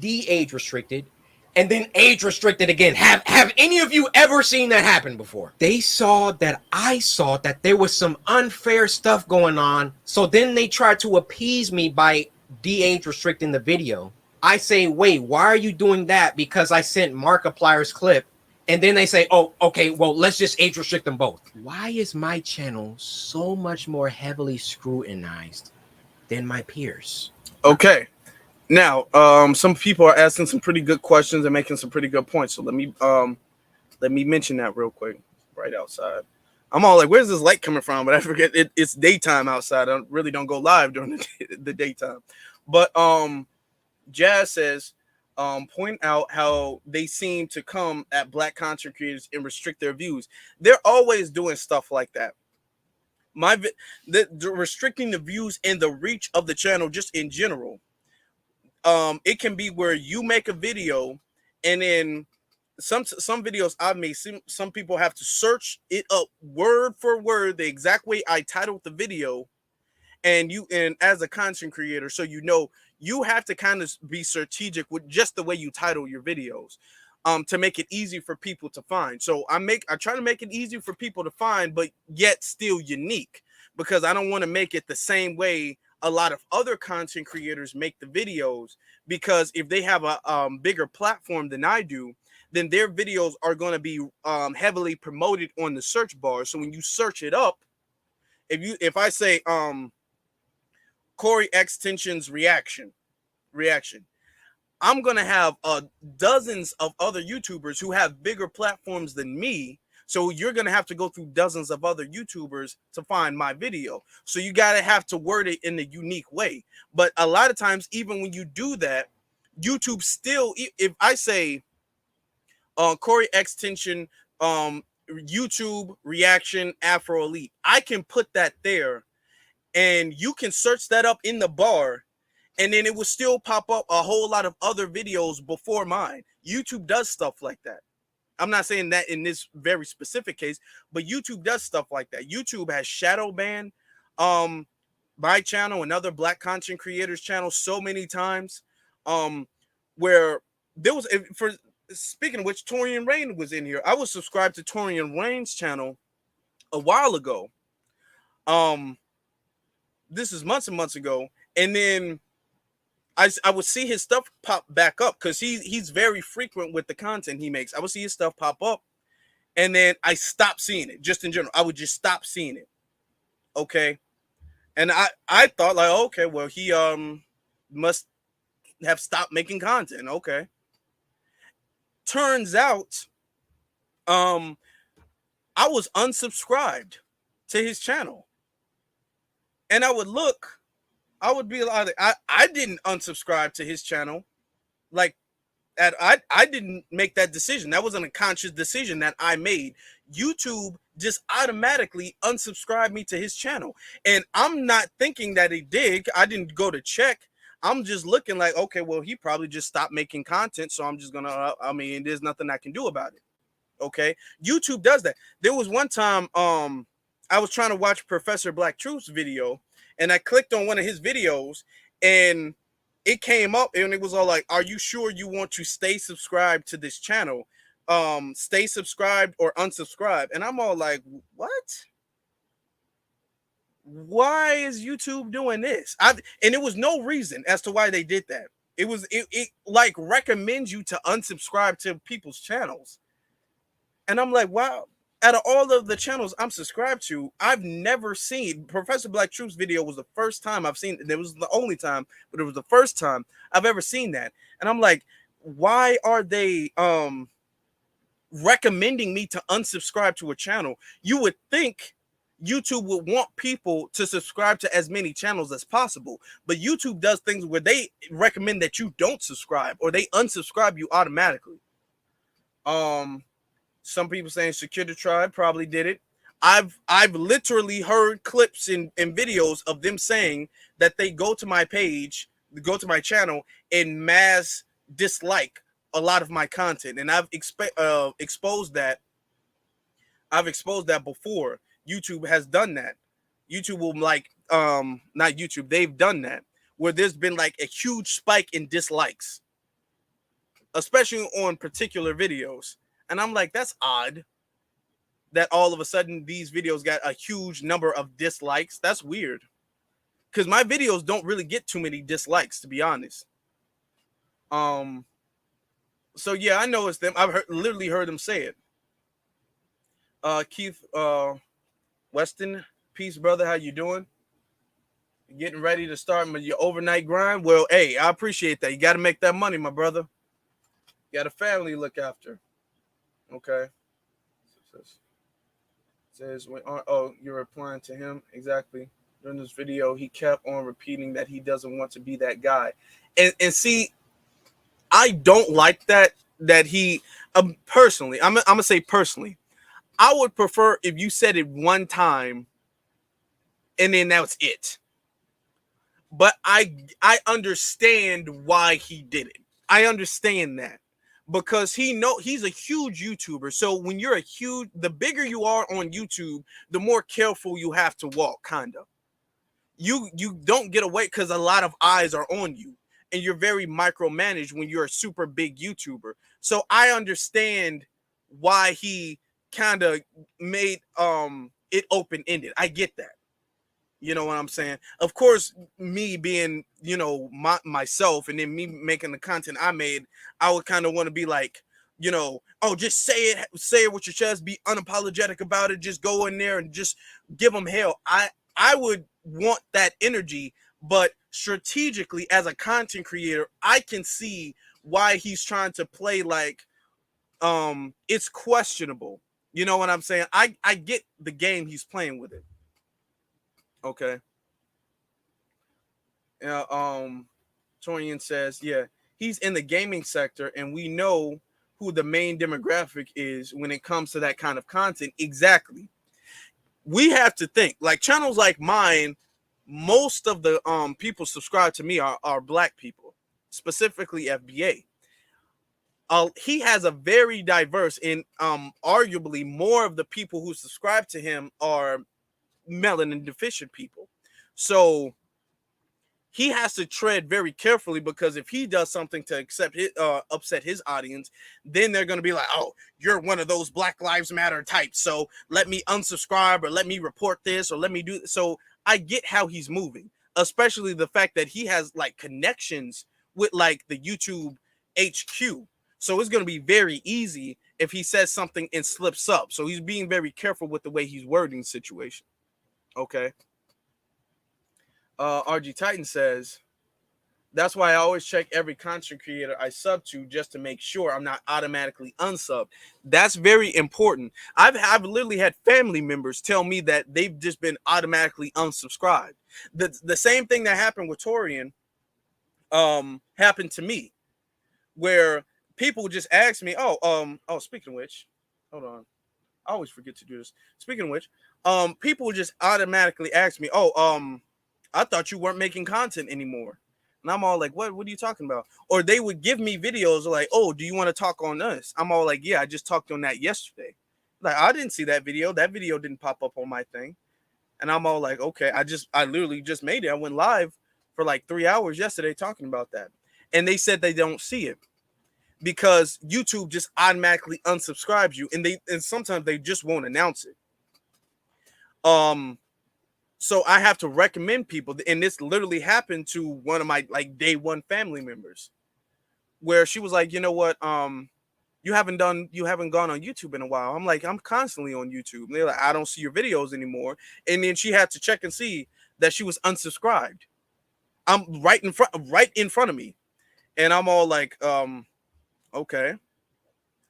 de-age restricted, and then age restricted again. Have any of you ever seen that happen before? They saw that I saw that there was some unfair stuff going on, so then they tried to appease me by de-age restricting the video. I say, wait, why are you doing that? Because I sent Markiplier's clip. And then they say, oh, okay, well, let's just age restrict them both. Why is my channel so much more heavily scrutinized than my peers? Okay. Now, some people are asking some pretty good questions and making some pretty good points. So let me mention that real quick. Right outside, I'm all like, "Where's this light coming from?" But I forget it's daytime outside. I really don't go live during the daytime. But Jazz says, point out how they seem to come at Black content creators and restrict their views. They're always doing stuff like that. The restricting the views and the reach of the channel just in general. It can be where you make a video and then some videos I've made, some people have to search it up word for word the exact way I titled the video, and as a content creator, so you have to kind of be strategic with just the way you title your videos, to make it easy for people to find. So I try to make it easy for people to find, but yet still unique, because I don't want to make it the same way a lot of other content creators make the videos, because if they have a bigger platform than I do, then their videos are going to be heavily promoted on the search bar. So when you search it up, if I say Coryxkenshin's reaction, I'm going to have dozens of other YouTubers who have bigger platforms than me. So you're going to have to go through dozens of other YouTubers to find my video. So you got to have to word it in a unique way. But a lot of times, even when you do that, YouTube still, if I say Coryxkenshin YouTube reaction Afro Elite, I can put that there and you can search that up in the bar, and then it will still pop up a whole lot of other videos before mine. YouTube does stuff like that. I'm not saying that in this very specific case, but YouTube does stuff like that. YouTube has shadow banned my channel and other Black content creators' channels so many times, where there was, for speaking of which, Torian Rain was in here. I was subscribed to Torian Rain's channel a while ago. This is months and months ago, and then I would see his stuff pop back up because he's very frequent with the content he makes. I would see his stuff pop up, and then I stopped seeing it. Just in general, I would just stop seeing it. Okay, and I thought like, okay, well, he must have stopped making content. Okay, turns out I was unsubscribed to his channel, and I would be like, I didn't unsubscribe to his channel. Like, I didn't make that decision. That wasn't a conscious decision that I made. YouTube just automatically unsubscribed me to his channel. And I'm not thinking that he did. I didn't go to check. I'm just looking like, okay, well, he probably just stopped making content. So I'm just going to, there's nothing I can do about it. Okay. YouTube does that. There was one time I was trying to watch Professor Black Truth's video, and I clicked on one of his videos, and it came up, and it was all like, are you sure you want to stay subscribed to this channel? Stay subscribed or unsubscribe. And I'm all like, what? Why is YouTube doing this? And it was no reason as to why they did that. It like recommends you to unsubscribe to people's channels. And I'm like, wow. Out of all of the channels I'm subscribed to, I've never seen Professor Black Truth's video. Was the first time I've seen it. It was the only time, but it was the first time I've ever seen that. And I'm like, why are they recommending me to unsubscribe to a channel? You would think YouTube would want people to subscribe to as many channels as possible, but YouTube does things where they recommend that you don't subscribe, or they unsubscribe you automatically. Some people saying Secure the Tribe probably did it. I've literally heard clips and videos of them saying that they go to my page, go to my channel, and mass dislike a lot of my content. And I've exposed that. I've exposed that before. YouTube has done that. YouTube will not YouTube. They've done that where there's been like a huge spike in dislikes, especially on particular videos. And I'm like, that's odd that all of a sudden these videos got a huge number of dislikes. That's weird, because my videos don't really get too many dislikes, to be honest. So yeah, I know it's them. I've literally heard them say it. Keith Weston, peace, brother. How you doing? Getting ready to start your overnight grind. Well, hey, I appreciate that. You got to make that money, my brother. You got a family to look after. Okay. Says, oh, you're replying to him. Exactly. During this video, he kept on repeating that he doesn't want to be that guy. And see, I don't like that he, personally, I'm going to say personally, I would prefer if you said it one time and then that was it. But I understand why he did it. I understand that because he's a huge YouTuber. So when you're the bigger you are on YouTube, the more careful you have to walk, kind of. You don't get away because a lot of eyes are on you and you're very micromanaged when you're a super big YouTuber. So I understand why he kind of made it open-ended. I get that. You know what I'm saying? Of course, me being, myself and then me making the content I made, I would kind of want to be like, oh, just say it with your chest, be unapologetic about it, just go in there and just give them hell. I would want that energy, but strategically as a content creator, I can see why he's trying to play like it's questionable. You know what I'm saying? I get the game he's playing with it. Okay. Torian says, yeah, he's in the gaming sector, and we know who the main demographic is when it comes to that kind of content. Exactly. We have to think like channels like mine. Most of the people subscribe to me are black people, specifically FBA. He has a very diverse and arguably more of the people who subscribe to him are melanin deficient people. So he has to tread very carefully because if he does something to upset his audience, then they're going to be like, oh, you're one of those Black Lives Matter types. So let me unsubscribe or let me report this or let me do this. So I get how he's moving, especially the fact that he has like connections with like the YouTube HQ. So it's going to be very easy if he says something and slips up. So he's being very careful with the way he's wording the situation. Okay. RG Titan says, that's why I always check every content creator I sub to just to make sure I'm not automatically unsubbed. That's very important. I've literally had family members tell me that they've just been automatically unsubscribed. The same thing that happened with Torian happened to me, where people just ask me, speaking of which, hold on. I always forget to do this. Speaking of which, people just automatically ask me, I thought you weren't making content anymore. And I'm all like, what are you talking about? Or they would give me videos like, oh, do you want to talk on this? I'm all like, yeah, I just talked on that yesterday. Like, I didn't see that video. That video didn't pop up on my thing. And I'm all like, okay, I literally just made it. I went live for like 3 hours yesterday talking about that. And they said they don't see it because YouTube just automatically unsubscribes you. And sometimes they just won't announce it. So I have to recommend people, and this literally happened to one of my like day one family members, where she was like, you know what, you haven't gone on YouTube in a while. I'm like, I'm constantly on YouTube. And they're like, I don't see your videos anymore. And then she had to check and see that she was unsubscribed. I'm right in front of me, and I'm all like, okay.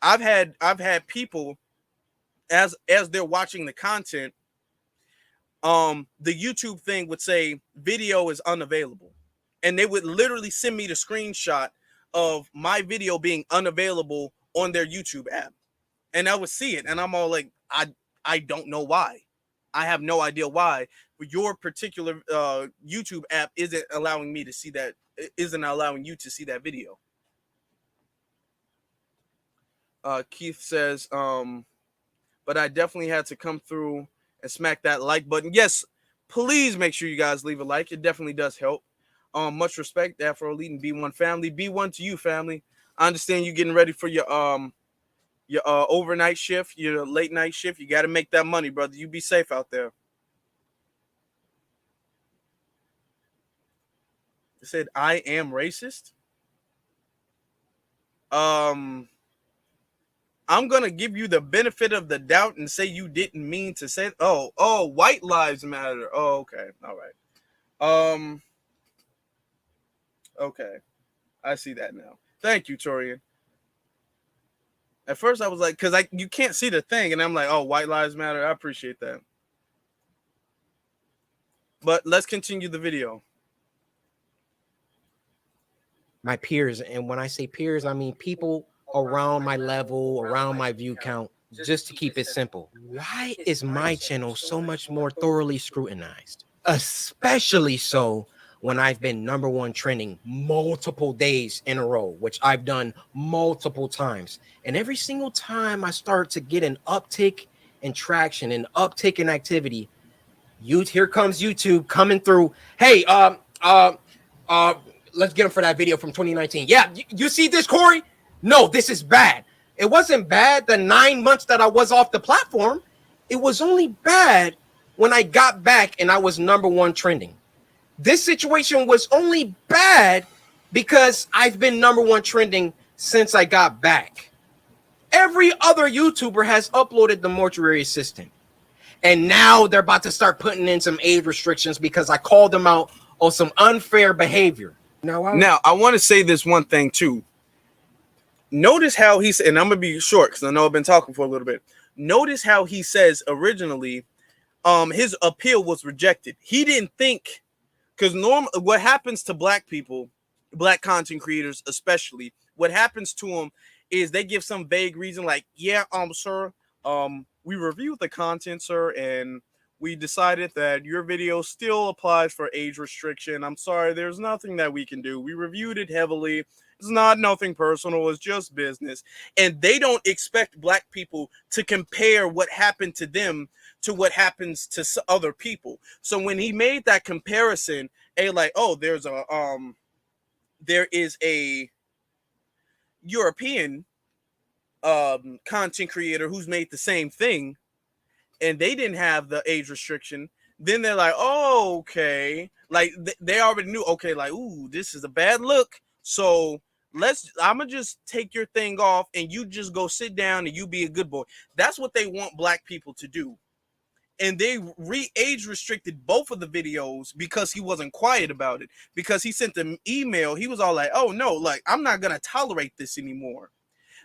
I've had people as they're watching the content. The YouTube thing would say video is unavailable, and they would literally send me the screenshot of my video being unavailable on their YouTube app, and I would see it, and I'm all like, I don't know why. I have no idea why your particular YouTube app isn't allowing me to see that, isn't allowing you to see that video. Keith says, but I definitely had to come through and smack that like button. Yes, please make sure you guys leave a like. It definitely does help. Much respect, Afro Elite and B1 family. B1 to you, family. I understand you getting ready for your overnight shift, your late night shift. You got to make that money, brother. You be safe out there. It said, I am racist. I'm going to give you the benefit of the doubt and say you didn't mean to say, white lives matter. Oh, okay. All right. Okay, I see that now. Thank you, Torian. At first, I was like, because you can't see the thing, and I'm like, oh, white lives matter. I appreciate that. But let's continue the video. My peers, and when I say peers, I mean people around my level, around my view count, just to keep it simple. Why is my channel so much more thoroughly scrutinized? Especially so when I've been #1 trending multiple days in a row, which I've done multiple times. And every single time I start to get an uptick in traction, an uptick in activity, here comes YouTube coming through. Hey, let's get him for that video from 2019. Yeah, you see this, Corey? No, this is bad. It wasn't bad the 9 months that I was off the platform. It was only bad when I got back and I was #1 trending. This situation was only bad because I've been #1 trending since I got back. Every other YouTuber has uploaded the mortuary assistant. And now they're about to start putting in some age restrictions because I called them out on some unfair behavior. Now I want to say this one thing too. Notice how he said, and I'm gonna be short because I know I've been talking for a little bit. Notice how he says originally, his appeal was rejected. He didn't think, because what happens to black people, black content creators especially, what happens to them is they give some vague reason like, yeah, sir, we reviewed the content, sir, and we decided that your video still applies for age restriction. I'm sorry, there's nothing that we can do. We reviewed it heavily. It's not nothing personal. It's just business. And they don't expect black people to compare what happened to them to what happens to other people. So when he made that comparison, like, oh, there is a European content creator who's made the same thing, and they didn't have the age restriction, then they're like, oh, okay. Like they already knew, okay, like, ooh, this is a bad look. So I'm gonna just take your thing off and you just go sit down and you be a good boy. That's what they want black people to do. And they age restricted both of the videos because he wasn't quiet about it. Because he sent them email. He was all like, oh no, like I'm not gonna tolerate this anymore.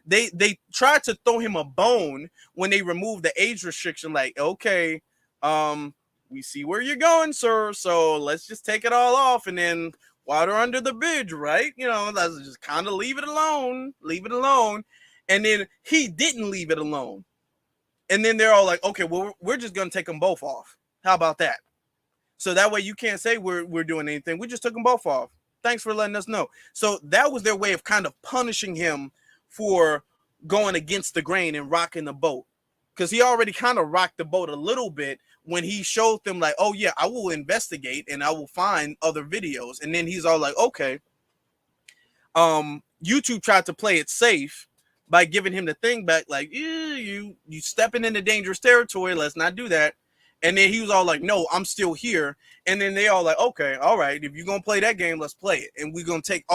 They tried to throw him a bone when they removed the age restriction, like, okay, we see where you're going, sir, so let's just take it all off and then water under the bridge, right? You know, let's just kind of leave it alone. And then he didn't leave it alone. And then they're all like, okay, well, we're just gonna take them both off. How about that? So that way you can't say we're doing anything. We just took them both off. Thanks for letting us know. So that was their way of kind of punishing him for going against the grain and rocking the boat, because he already kind of rocked the boat a little bit when he showed them like, oh yeah, I will investigate and I will find other videos. And then he's all like, okay, YouTube tried to play it safe by giving him the thing back, like, yeah, you stepping into dangerous territory, let's not do that. And then he was all like, no, I'm still here. And then they all like, okay, all right, if you're gonna play that game, let's play it. And we're gonna take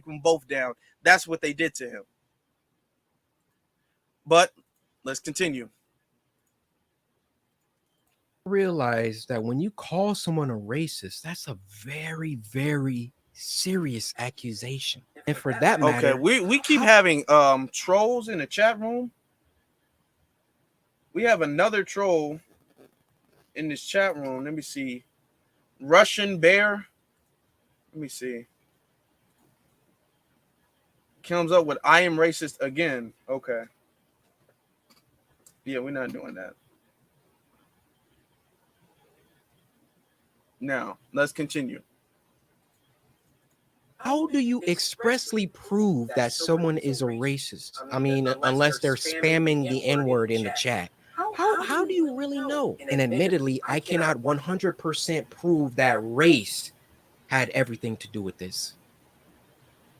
them both down. That's what they did to him. But let's continue. Realize that when you call someone a racist, that's a very, very serious accusation. And for that matter, okay, we keep having trolls in the chat room. We have another troll in this chat room. Let me see. Russian Bear. Let me see. Comes up with I am racist again. Okay. Yeah, we're not doing that. Now, let's continue. How do you expressly prove that someone is a racist? I mean, unless they're spamming the N-word in the chat. How do you really know? And admittedly, I cannot 100% prove that race had everything to do with this.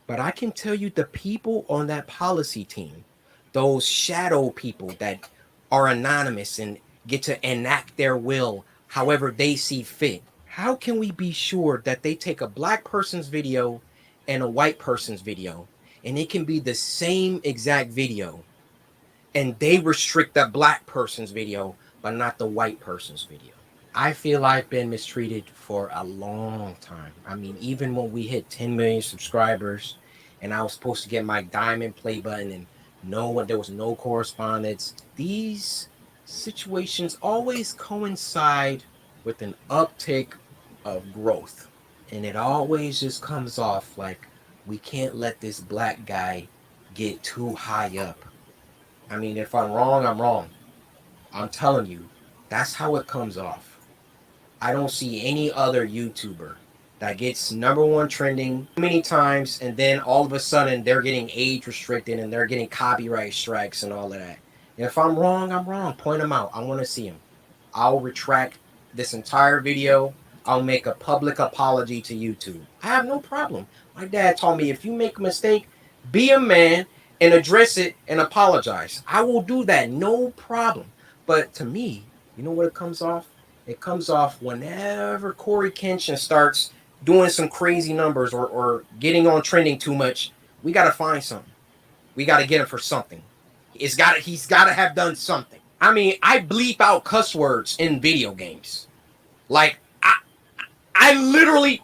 But I can tell you the people on that policy team, those shadow people that are anonymous and get to enact their will however they see fit. How can we be sure that they take a black person's video and a white person's video, and it can be the same exact video, and they restrict the black person's video, but not the white person's video? I feel I've been mistreated for a long time. I mean, even when we hit 10 million subscribers and I was supposed to get my diamond play button and no one, there was no correspondence. These situations always coincide with an uptick of growth. And it always just comes off like we can't let this black guy get too high up. I mean, if I'm wrong, I'm wrong. I'm telling you, that's how it comes off. I don't see any other YouTuber that gets #1 trending many times and then all of a sudden they're getting age restricted and they're getting copyright strikes and all of that. And if I'm wrong, I'm wrong. Point them out. I want to see them. I'll retract this entire video. I'll make a public apology to YouTube. I have no problem. My dad told me if you make a mistake, be a man and address it and apologize. I will do that. No problem. But to me, you know what it comes off? It comes off whenever Coryxkenshin starts doing some crazy numbers or getting on trending too much. We got to find something. We got to get him for something. He's got to have done something. I mean, I bleep out cuss words in video games. Like I literally.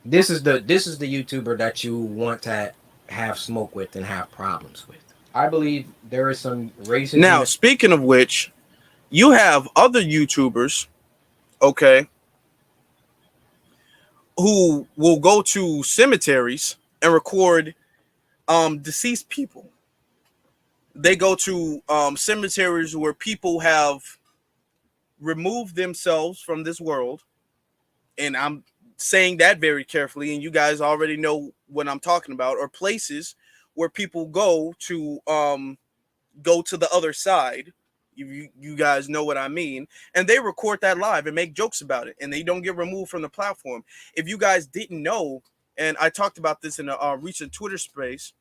This is the YouTuber that you want to have smoke with and have problems with. I believe there is some racism. Now, speaking of which, you have other YouTubers, okay, who will go to cemeteries and record deceased people. They go to cemeteries where people have removed themselves from this world, and I'm saying that very carefully, and you guys already know what I'm talking about, or places where people go to the other side. You guys know what I mean, and they record that live and make jokes about it, and they don't get removed from the platform. If you guys didn't know, and I talked about this in a recent Twitter space,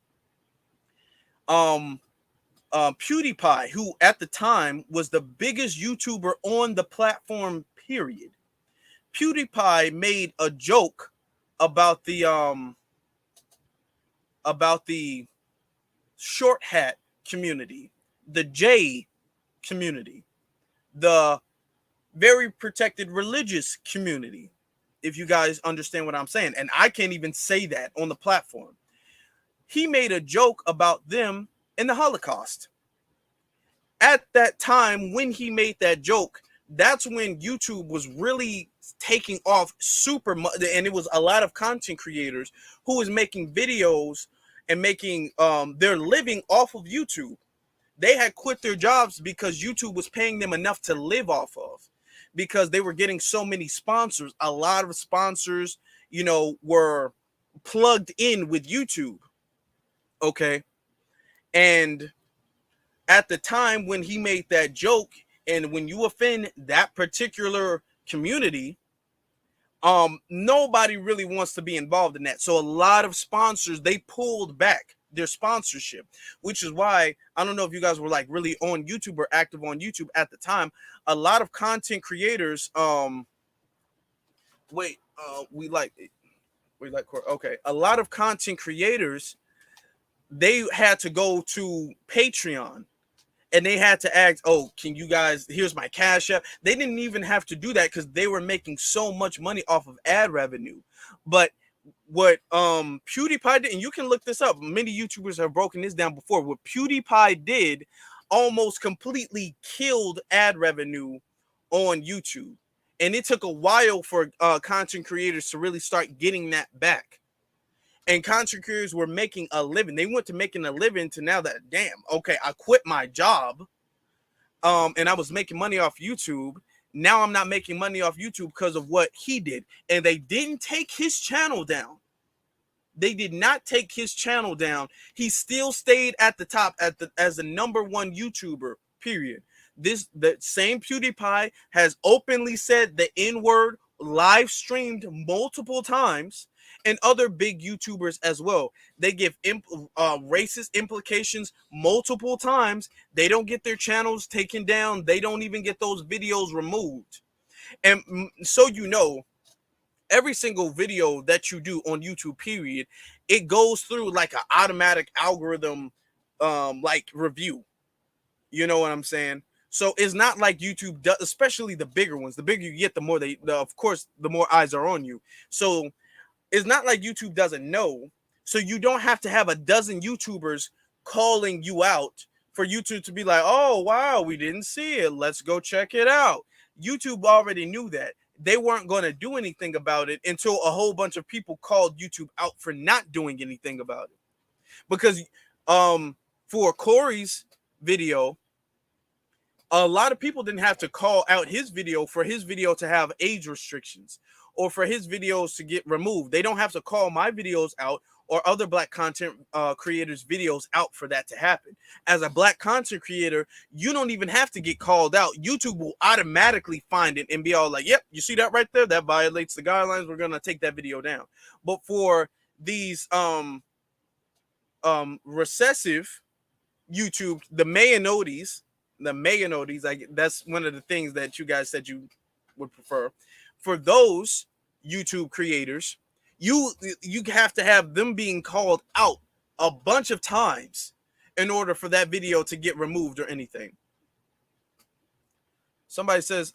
PewDiePie, who at the time was the biggest YouTuber on the platform, period. PewDiePie made a joke about the short hat community, the J community, the very protected religious community, if you guys understand what I'm saying. And I can't even say that on the platform. He made a joke about them in the Holocaust. At that time, when he made that joke, that's when YouTube was really taking off super much, and it was a lot of content creators who was making videos and making their living off of YouTube. They had quit their jobs because YouTube was paying them enough to live off of, because they were getting so many sponsors. A lot of sponsors, you know, were plugged in with YouTube. Okay. And at the time when he made that joke, and when you offend that particular community, nobody really wants to be involved in that. So a lot of sponsors, they pulled back their sponsorship, which is why I don't know if you guys were like really on YouTube or active on YouTube at the time. A lot of content creators, a lot of content creators, they had to go to Patreon. And they had to ask, oh, can you guys, here's my Cash App. They didn't even have to do that because they were making so much money off of ad revenue. But what PewDiePie did, and you can look this up, many YouTubers have broken this down before, what PewDiePie did almost completely killed ad revenue on YouTube. And it took a while for content creators to really start getting that back. And content creators were making a living. They went to making a living to now that, damn, okay, I quit my job and I was making money off YouTube. Now I'm not making money off YouTube because of what he did. And they didn't take his channel down. They did not take his channel down. He still stayed at the top as the #1 YouTuber, period. The same PewDiePie has openly said the N-word, live streamed multiple times, and other big YouTubers as well. They give racist implications multiple times. They don't get their channels taken down. They don't even get those videos removed. And so you know, every single video that you do on YouTube, period, it goes through like an automatic algorithm like review. You know what I'm saying? So it's not like YouTube does, especially the bigger ones. The bigger you get, the more of course, the more eyes are on you. So it's not like YouTube doesn't know. So you don't have to have a dozen YouTubers calling you out for YouTube to be like, oh, wow, we didn't see it. Let's go check it out. YouTube already knew that. They weren't going to do anything about it until a whole bunch of people called YouTube out for not doing anything about it. Because for Corey's video, a lot of people didn't have to call out his video for his video to have age restrictions or for his videos to get removed. They don't have to call my videos out or other Black content creators' videos out for that to happen. As a Black content creator, you don't even have to get called out. YouTube will automatically find it and be all like, yep, you see that right there? That violates the guidelines. We're going to take that video down. But for these recessive YouTube, the mayonnaise, that's one of the things that you guys said you would prefer. For those YouTube creators, you have to have them being called out a bunch of times in order for that video to get removed or anything. Somebody says,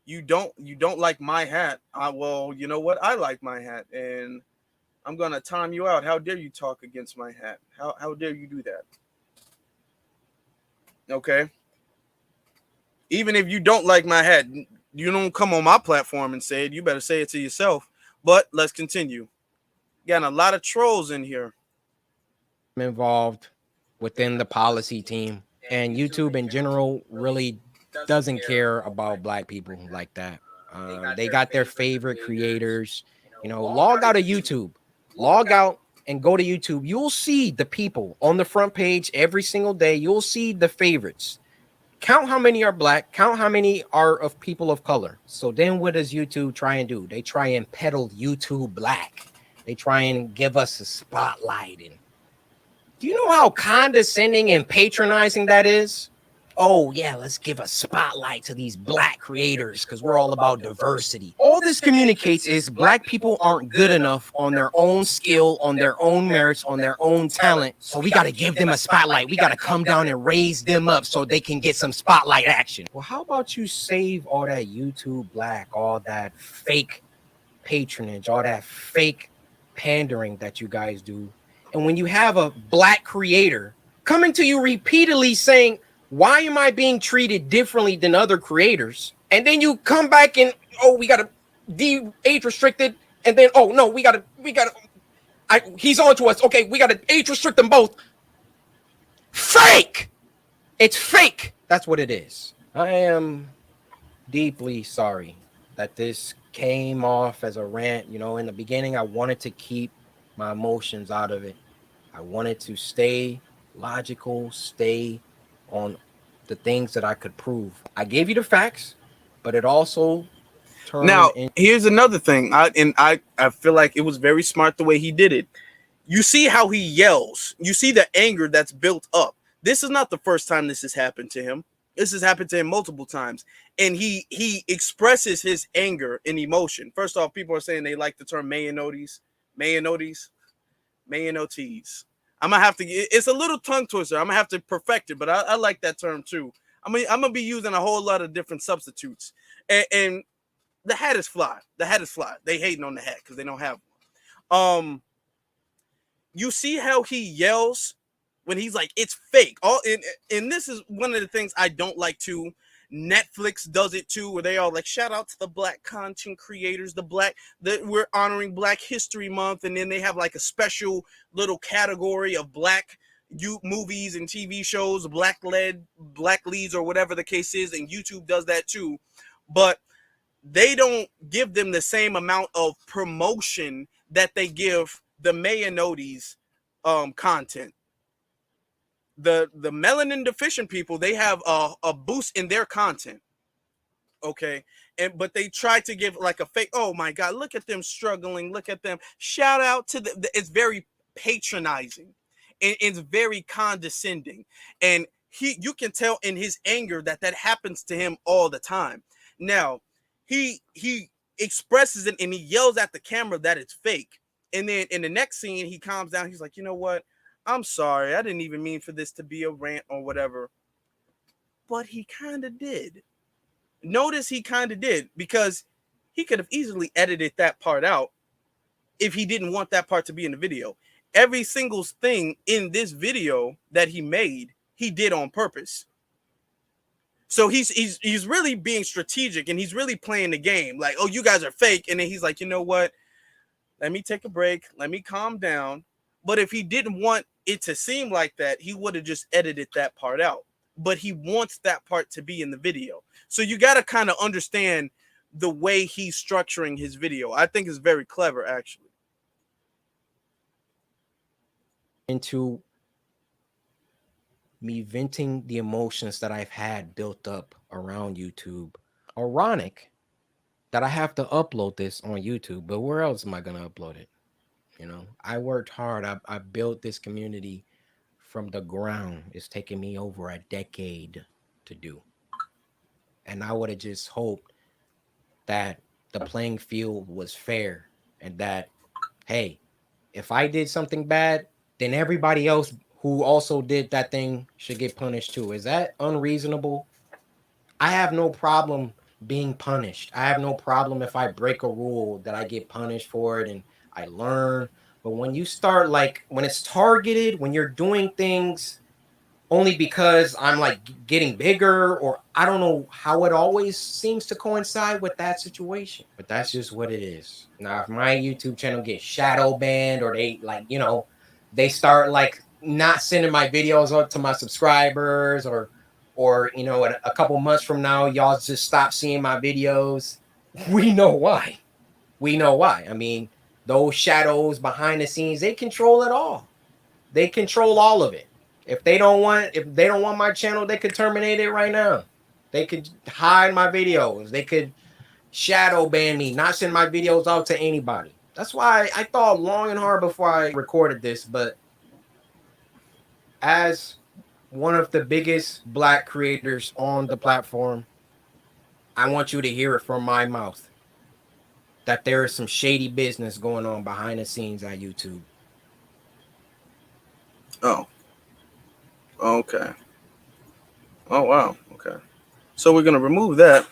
you don't like my hat. Well, you know what? I like my hat, and I'm gonna time you out. How dare you talk against my hat? How dare you do that? Okay. Even if you don't like my hat, you don't come on my platform and say it. You better say it to yourself. But let's continue. Got a lot of trolls in here. I'm involved within the policy team, and YouTube in general really doesn't care about Black people like that. They got their favorite creators. You know, log out of YouTube, log out and go to YouTube. You'll see the people on the front page every single day. You'll see the favorites. Count how many are Black, count how many are of people of color. So then what does YouTube try and do? They try and peddle YouTube Black. They try and give us a spotlight. And do you know how condescending and patronizing that is? Oh, yeah, let's give a spotlight to these Black creators because we're all about diversity. All this communicates is Black people aren't good enough on their own skill, on their own merits, on their own talent. So we got to give them a spotlight. We got to come down and raise them up so they can get some spotlight action. Well, how about you save all that YouTube Black, all that fake patronage, all that fake pandering that you guys do? And when you have a Black creator coming to you repeatedly saying, why am I being treated differently than other creators? And then you come back and, oh, we got to age restricted. And then, oh, no, we got to, he's on to us. Okay, we got to age restrict them both. Fake. It's fake. That's what it is. I am deeply sorry that this came off as a rant. You know, in the beginning, I wanted to keep my emotions out of it. I wanted to stay logical, stay on the things that I could prove. I gave you the facts, but it also turned here's another thing. I feel like it was very smart the way he did it. You see how he yells. You see the anger that's built up. This is not the first time this has happened to him. This has happened to him multiple times. And he expresses his anger and emotion. First off, people are saying they like the term mayonnaise. I'm gonna have to. It's a little tongue twister. I'm gonna have to perfect it, but I like that term too. I'm gonna be using a whole lot of different substitutes. And the hat is fly. The hat is fly. They hating on the hat because they don't have one. You see how he yells when he's like, "It's fake." And this is one of the things I don't like too. Netflix does it too, where they all like, shout out to the Black content creators, we're honoring Black History Month, and then they have like a special little category of Black movies and TV shows, Black leads, or whatever the case is, and YouTube does that too. But they don't give them the same amount of promotion that they give the mayonnaise content. The melanin deficient people, they have a boost in their content, okay, but they try to give like a fake, oh my god, look at them struggling, look at them, shout out to it's very patronizing and it's very condescending, and you can tell in his anger that happens to him all the time. Now he expresses it and he yells at the camera that it's fake, and then in the next scene he calms down. He's like, you know what, I'm sorry, I didn't even mean for this to be a rant or whatever. but he kind of did. Notice he kind of did, because he could have easily edited that part out if he didn't want that part to be in the video. Every single thing in this video that he made, he did on purpose. So he's really being strategic, and he's really playing the game. Like, oh, you guys are fake. And then he's like, you know what? Let me take a break. Let me calm down. But if he didn't want it to seem like that, he would have just edited that part out. But he wants that part to be in the video. So you got to kind of understand the way he's structuring his video. I think it's very clever, actually. Into me venting the emotions that I've had built up around YouTube. Ironic that I have to upload this on YouTube, but where else am I going to upload it? You know, I worked hard. I built this community from the ground. It's taken me over a decade to do. And I would have just hoped that the playing field was fair, and that, hey, if I did something bad, then everybody else who also did that thing should get punished too. Is that unreasonable? I have no problem being punished. I have no problem if I break a rule that I get punished for it and I learn. But when you start, like, when it's targeted, when you're doing things only because I'm like getting bigger, or I don't know how it always seems to coincide with that situation, but that's just what it is. Now, if my YouTube channel gets shadow banned, or they, like, you know, they start like not sending my videos out to my subscribers, or you know, a couple months from now, y'all just stop seeing my videos, we know why. We know why. I mean, those shadows behind the scenes, they control it all. They control all of it. If they don't want my channel, they could terminate it right now. They could hide my videos. They could shadow ban me, not send my videos out to anybody. That's why I thought long and hard before I recorded this. But as one of the biggest Black creators on the platform, I want you to hear it from my mouth that there is some shady business going on behind the scenes at YouTube. Oh. Okay. Oh, wow. Okay. So we're going to remove that.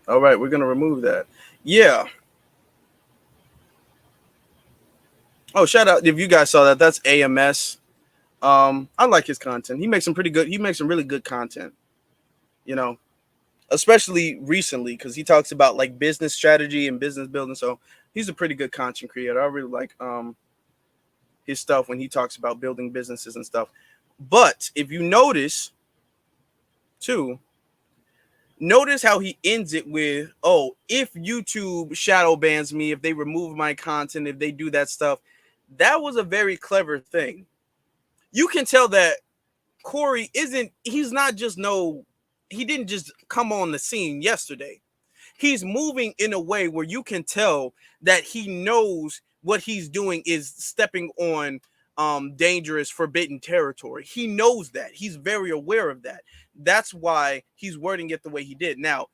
All right. We're going to remove that. Yeah. Oh, shout out. If you guys saw that, that's AMS. I like his content. He makes some really good content, you know, especially recently, because he talks about like business strategy and business building. So he's a pretty good content creator. I really like his stuff when he talks about building businesses and stuff. But if you notice too, notice how he ends it with, oh, if YouTube shadow bans me, if they remove my content, if they do that stuff. That was a very clever thing. You can tell that Cory he didn't just come on the scene yesterday. He's moving in a way where you can tell that he knows what he's doing is stepping on dangerous, forbidden territory. He knows that. He's very aware of that. That's why he's wording it the way he did. Now,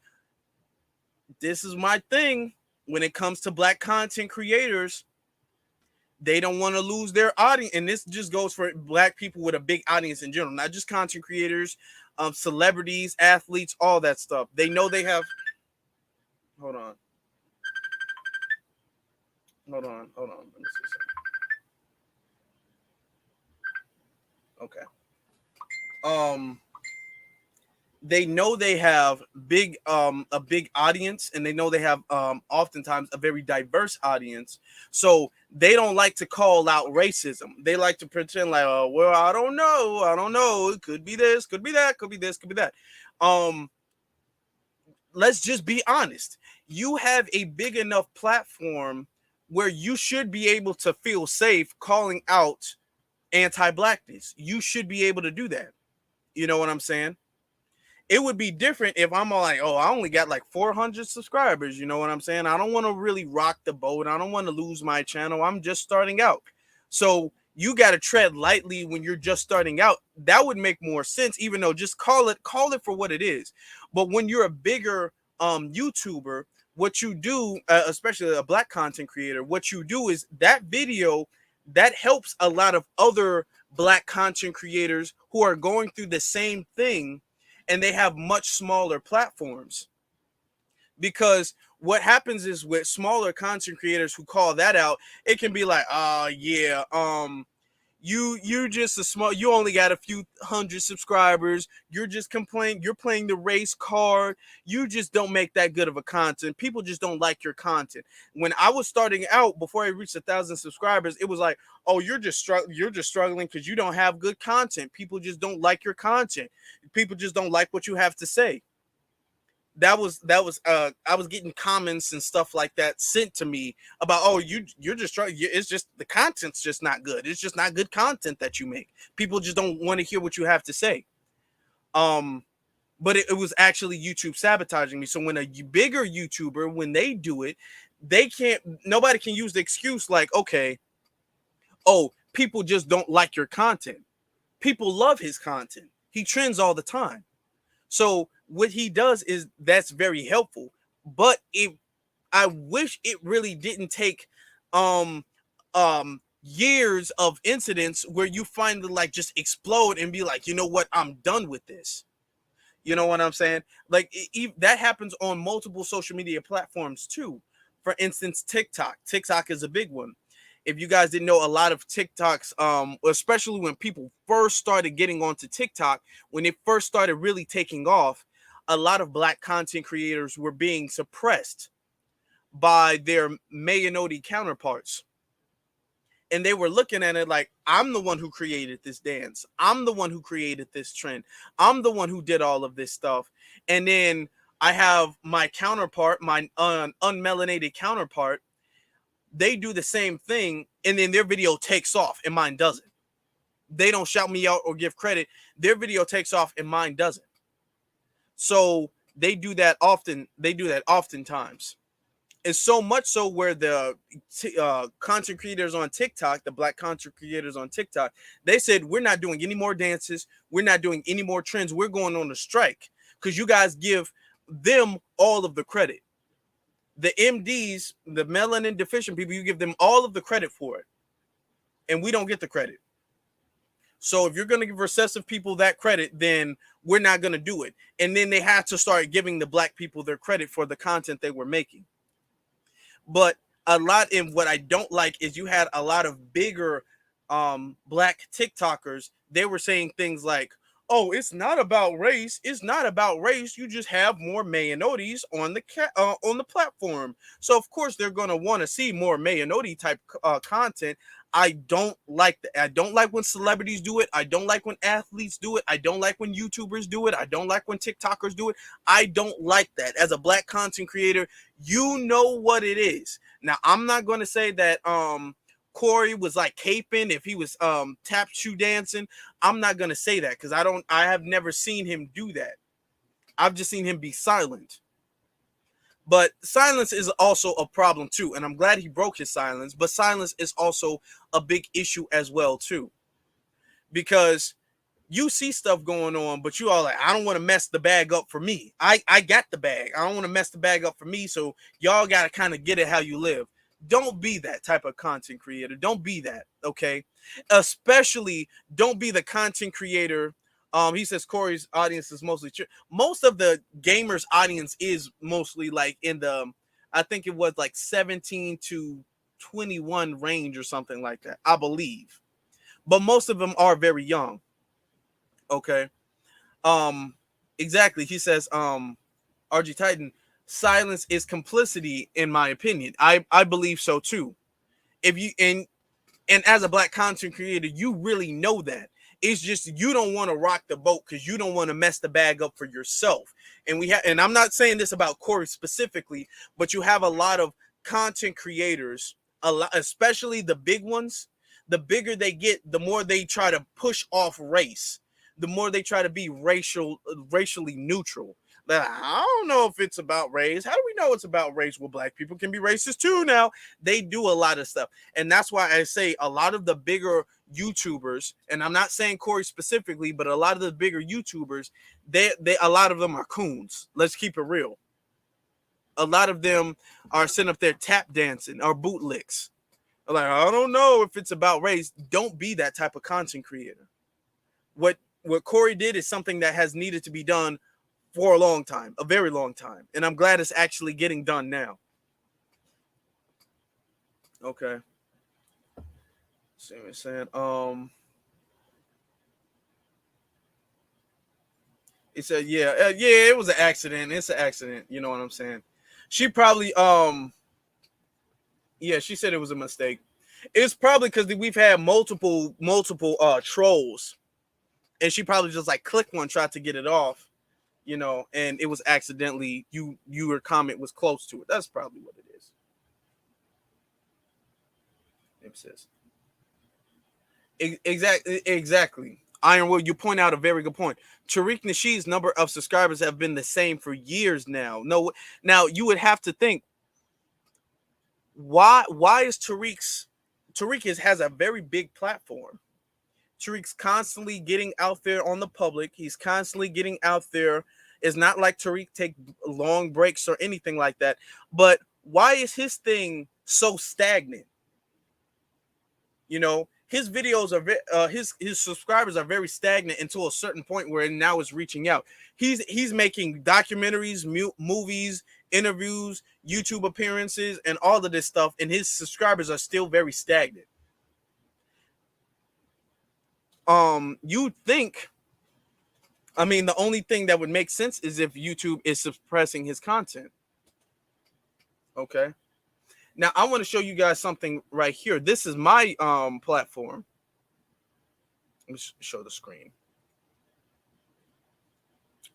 this is my thing when it comes to Black content creators. They don't want to lose their audience. And this just goes for Black people with a big audience in general, not just content creators, celebrities, athletes, all that stuff. They know they have. Hold on. Let me see something. Okay. They know they have a big audience, and they know they have oftentimes a very diverse audience. So they don't like to call out racism. They like to pretend like, oh, well, I don't know. It could be this, could be that, could be this, could be that. Let's just be honest. You have a big enough platform where you should be able to feel safe calling out anti-Blackness. You should be able to do that. You know what I'm saying? It would be different if I'm all like, oh, I only got like 400 subscribers. You know what I'm saying? I don't want to really rock the boat. I don't want to lose my channel. I'm just starting out. So you got to tread lightly when you're just starting out. That would make more sense, even though just call it for what it is. But when you're a bigger YouTuber, what you do, especially a Black content creator, what you do is that video that helps a lot of other black content creators who are going through the same thing, and they have much smaller platforms. Because what happens is with smaller content creators who call that out, it can be like, yeah, you just a small, you only got a few hundred subscribers, you're just complaining, you're playing the race card, you just don't make that good of a content, people just don't like your content. When I was starting out, before I reached 1,000 subscribers, it was like, oh, you're just struggling because you don't have good content, people just don't like your content, people just don't like what you have to say. That was I was getting comments and stuff like that sent to me about, oh, you're just trying, it's just the content's just not good, it's just not good content that you make, people just don't want to hear what you have to say. But it was actually YouTube sabotaging me. So when a bigger YouTuber, when they do it, they can't, nobody can use the excuse like, okay, oh, people just don't like your content. People love his content, he trends all the time. So what he does is, that's very helpful, but I wish it really didn't take years of incidents where you finally like just explode and be like, you know what, I'm done with this. You know what I'm saying? Like that happens on multiple social media platforms too. For instance, TikTok is a big one. If you guys didn't know, a lot of TikToks, especially when people first started getting onto TikTok, when it first started really taking off, a lot of black content creators were being suppressed by their Mayonnaise counterparts. And they were looking at it like, I'm the one who created this dance. I'm the one who created this trend. I'm the one who did all of this stuff. And then I have my counterpart, my unmelanated counterpart, they do the same thing, and then their video takes off and mine doesn't. They don't shout me out or give credit. Their video takes off and mine doesn't. So they do that often. They do that oftentimes. And so much so where the content creators on TikTok, the black content creators on TikTok, they said, we're not doing any more dances. We're not doing any more trends. We're going on a strike because you guys give them all of the credit. The MDs, the melanin deficient people, you give them all of the credit for it. And we don't get the credit. So if you're going to give recessive people that credit, then we're not going to do it. And then they had to start giving the black people their credit for the content they were making. But a lot in what I don't like is you had a lot of bigger black TikTokers. They were saying things like, oh, it's not about race. It's not about race. You just have more mayonnaise on the platform. So of course they're going to want to see more mayonnaise type content. I don't like that. I don't like when celebrities do it. I don't like when athletes do it. I don't like when YouTubers do it. I don't like when TikTokers do it. I don't like that. As a black content creator, you know what it is. Now, I'm not going to say that Corey was like caping if he was tap shoe dancing. I'm not going to say that because I have never seen him do that. I've just seen him be silent. But silence is also a problem too. And I'm glad he broke his silence. But silence is also a big issue as well too. Because you see stuff going on, but you all like, I don't want to mess the bag up for me. I got the bag. I don't want to mess the bag up for me. So y'all got to kind of get it how you live. Don't be that type of content creator. Don't be that, okay? Especially don't be the content creator. He says Corey's audience is mostly most of the gamers audience is mostly like in the, I think it was like 17 to 21 range or something like that, I believe. But most of them are very young. Okay. Exactly. He says, RG Titan, silence is complicity, in my opinion. I believe so too. If you and as a black content creator, you really know that. It's just you don't want to rock the boat because you don't want to mess the bag up for yourself. And I'm not saying this about Corey specifically, but you have a lot of content creators, a lot, especially the big ones. The bigger they get, the more they try to push off race, the more they try to be racially neutral. I don't know if it's about race. How do we know it's about race? Well, black people can be racist too now. They do a lot of stuff. And that's why I say a lot of the bigger YouTubers, and I'm not saying Corey specifically, but a lot of the bigger YouTubers, a lot of them are coons. Let's keep it real. A lot of them are sitting up there tap dancing or bootlicks. Like, I don't know if it's about race. Don't be that type of content creator. What Corey did is something that has needed to be done for a long time, a very long time. And I'm glad it's actually getting done now. Okay. See what I'm saying? It said, yeah, it was an accident. It's an accident. You know what I'm saying? She probably, yeah, she said it was a mistake. It's probably because we've had multiple trolls, and she probably just like clicked one, tried to get it off, you know, and it was accidentally your comment was close to it. That's probably what it is. It says exactly. Ironwood, you point out a very good point. Tariq Nasheed's number of subscribers have been the same for years now. No, now you would have to think, why is Tariq has a very big platform. Tariq's constantly getting out there on the public. He's constantly getting out there. It's not like Tariq take long breaks or anything like that. But why is his thing so stagnant? You know, his videos are his subscribers are very stagnant until a certain point where now it's reaching out. He's making documentaries, movies, interviews, YouTube appearances, and all of this stuff, and his subscribers are still very stagnant. You'd think, I mean, the only thing that would make sense is if YouTube is suppressing his content. Okay. Now, I want to show you guys something right here. This is my platform. Let me show the screen.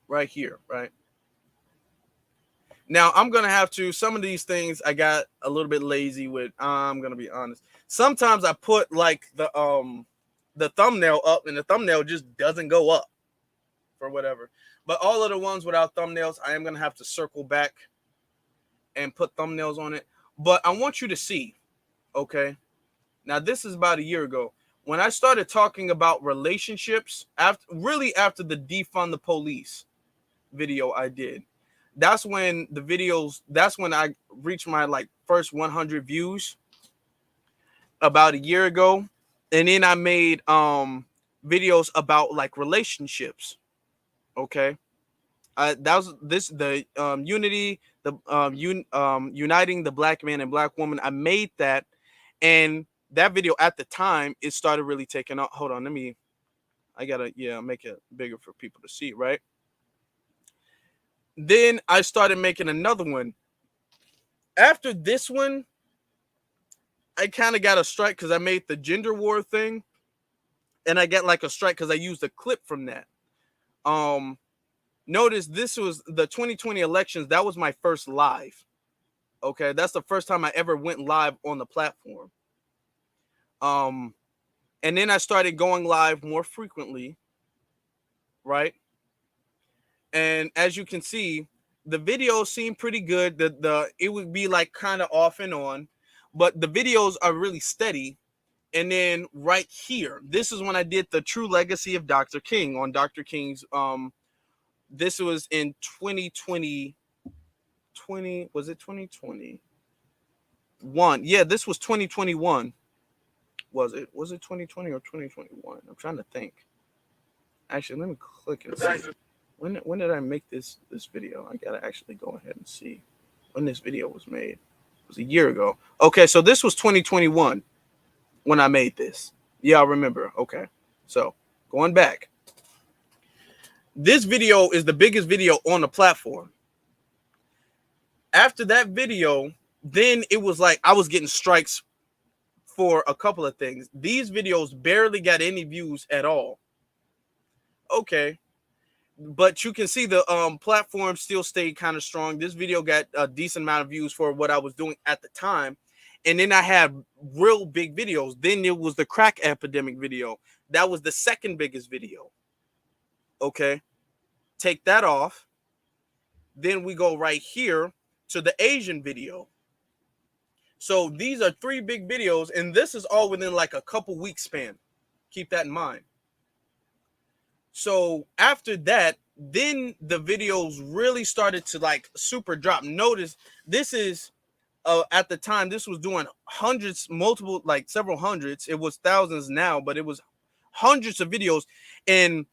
Right here, right? Now, I'm going to have to, some of these things I got a little bit lazy with. I'm going to be honest. Sometimes I put like the thumbnail up and the thumbnail just doesn't go up for whatever. But all of the ones without thumbnails, I am going to have to circle back and put thumbnails on it. But I want you to see, okay? Now, this is about a year ago. When I started talking about relationships, after the defund the police video I did, that's when I reached my like first 100 views about a year ago. And then I made videos about like relationships, okay? That was the unity, uniting the black man and black woman. I made that, and that video at the time, it started really taking off. Hold on, I gotta make it bigger for people to see, right? Then I started making another one. After this one, I kind of got a strike because I made the gender war thing, and I got like a strike because I used a clip from that. Notice this was the 2020 elections. That was my first live. Okay, that's the first time I ever went live on the platform. And then I started going live more frequently, right? And as you can see, the videos seem pretty good. It would be like kind of off and on, but the videos are really steady. And then right here, this is when I did the True Legacy of Dr. King on Dr. King's this was in 2020. Was it 2021? Yeah, this was 2021. Was it 2020 or 2021? I'm trying to think. Actually, let me click and see. When did I make this video? I gotta actually go ahead and see when this video was made. It was a year ago. Okay, so this was 2021 when I made this. Yeah, I remember. Okay, so going back. This video is the biggest video on the platform. After that video, then it was like I was getting strikes for a couple of things. These videos barely got any views at all. Okay. But you can see the platform still stayed kind of strong. This video got a decent amount of views for what I was doing at the time. And then I had real big videos. Then it was the crack epidemic video. That was the second biggest video. Okay, take that off. Then we go right here to the Asian video. So these are three big videos, and this is all within like a couple weeks span. Keep that in mind. So after that, then the videos really started to like super drop. Notice this is at the time, this was doing hundreds, multiple, like several hundreds. It was thousands now, but it was hundreds of videos, and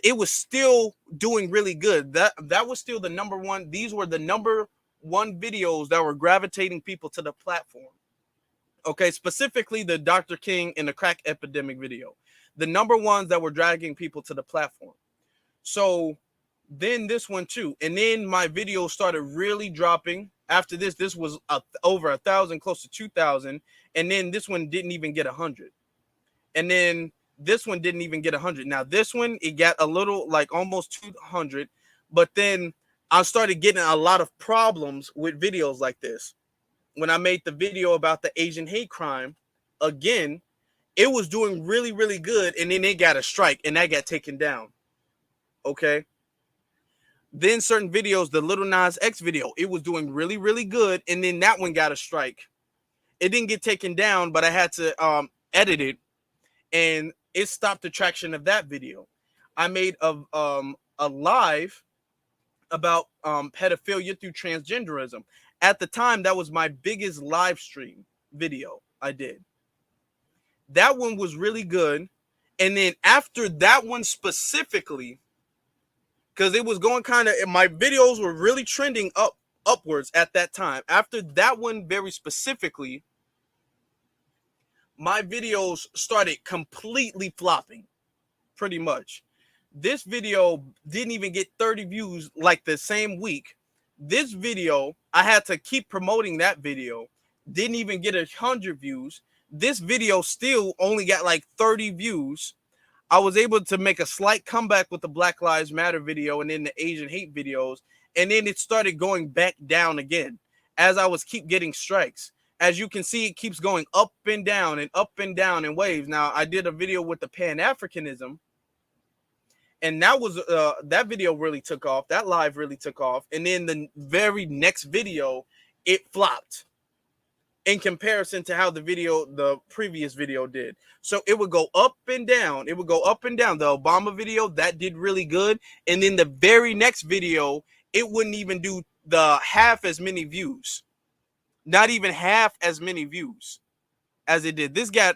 it was still doing really good. That was still the number one. These were the number one videos that were gravitating people to the platform. Okay, specifically the Dr. King and the crack epidemic video, the number ones that were dragging people to the platform. So then this one too, and then my video started really dropping. After this was over 1,000, close to 2,000, and then this one didn't even get 100, and then this one didn't even get 100. Now this one, it got a little, like almost 200, but then I started getting a lot of problems with videos like this. When I made the video about the Asian hate crime, again, it was doing really, really good, and then it got a strike, and that got taken down. Okay. Then certain videos, the Little Nas X video, it was doing really, really good, and then that one got a strike. It didn't get taken down, but I had to edit it, and it stopped the traction of that video. I made a live about pedophilia through transgenderism. At the time, that was my biggest live stream video I did. That one was really good. And then after that one specifically, because it was going kind of, my videos were really trending upwards at that time. After that one very specifically, my videos started completely flopping, pretty much. This video didn't even get 30 views like the same week. This video, I had to keep promoting that video. Didn't even get 100 views. This video still only got like 30 views. I was able to make a slight comeback with the Black Lives Matter video and then the Asian hate videos. And then it started going back down again as I was keep getting strikes. As you can see, it keeps going up and down in waves. Now, I did a video with the Pan-Africanism, and that was that video really took off. That live really took off. And then the very next video, it flopped in comparison to how the previous video did. So it would go up and down. It would go up and down. The Obama video, that did really good. And then the very next video, it wouldn't even do the half as many views. Not even half as many views as it did. This got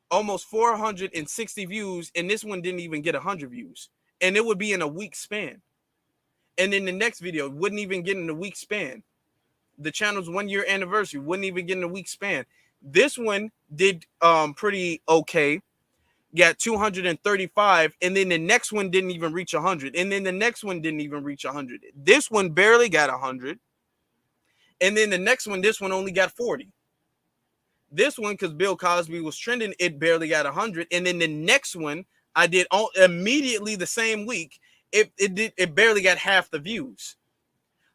almost 460 views, and this one didn't even get 100 views. And it would be in a week span. And then the next video wouldn't even get in a week span. The channel's 1 year anniversary wouldn't even get in a week span. This one did pretty okay. Got 235, and then the next one didn't even reach 100. And then the next one didn't even reach 100. This one barely got 100. And then the next one, this one only got 40. This one, because Bill Cosby was trending, it barely got 100. And then the next one, I did immediately the same week, it barely got half the views.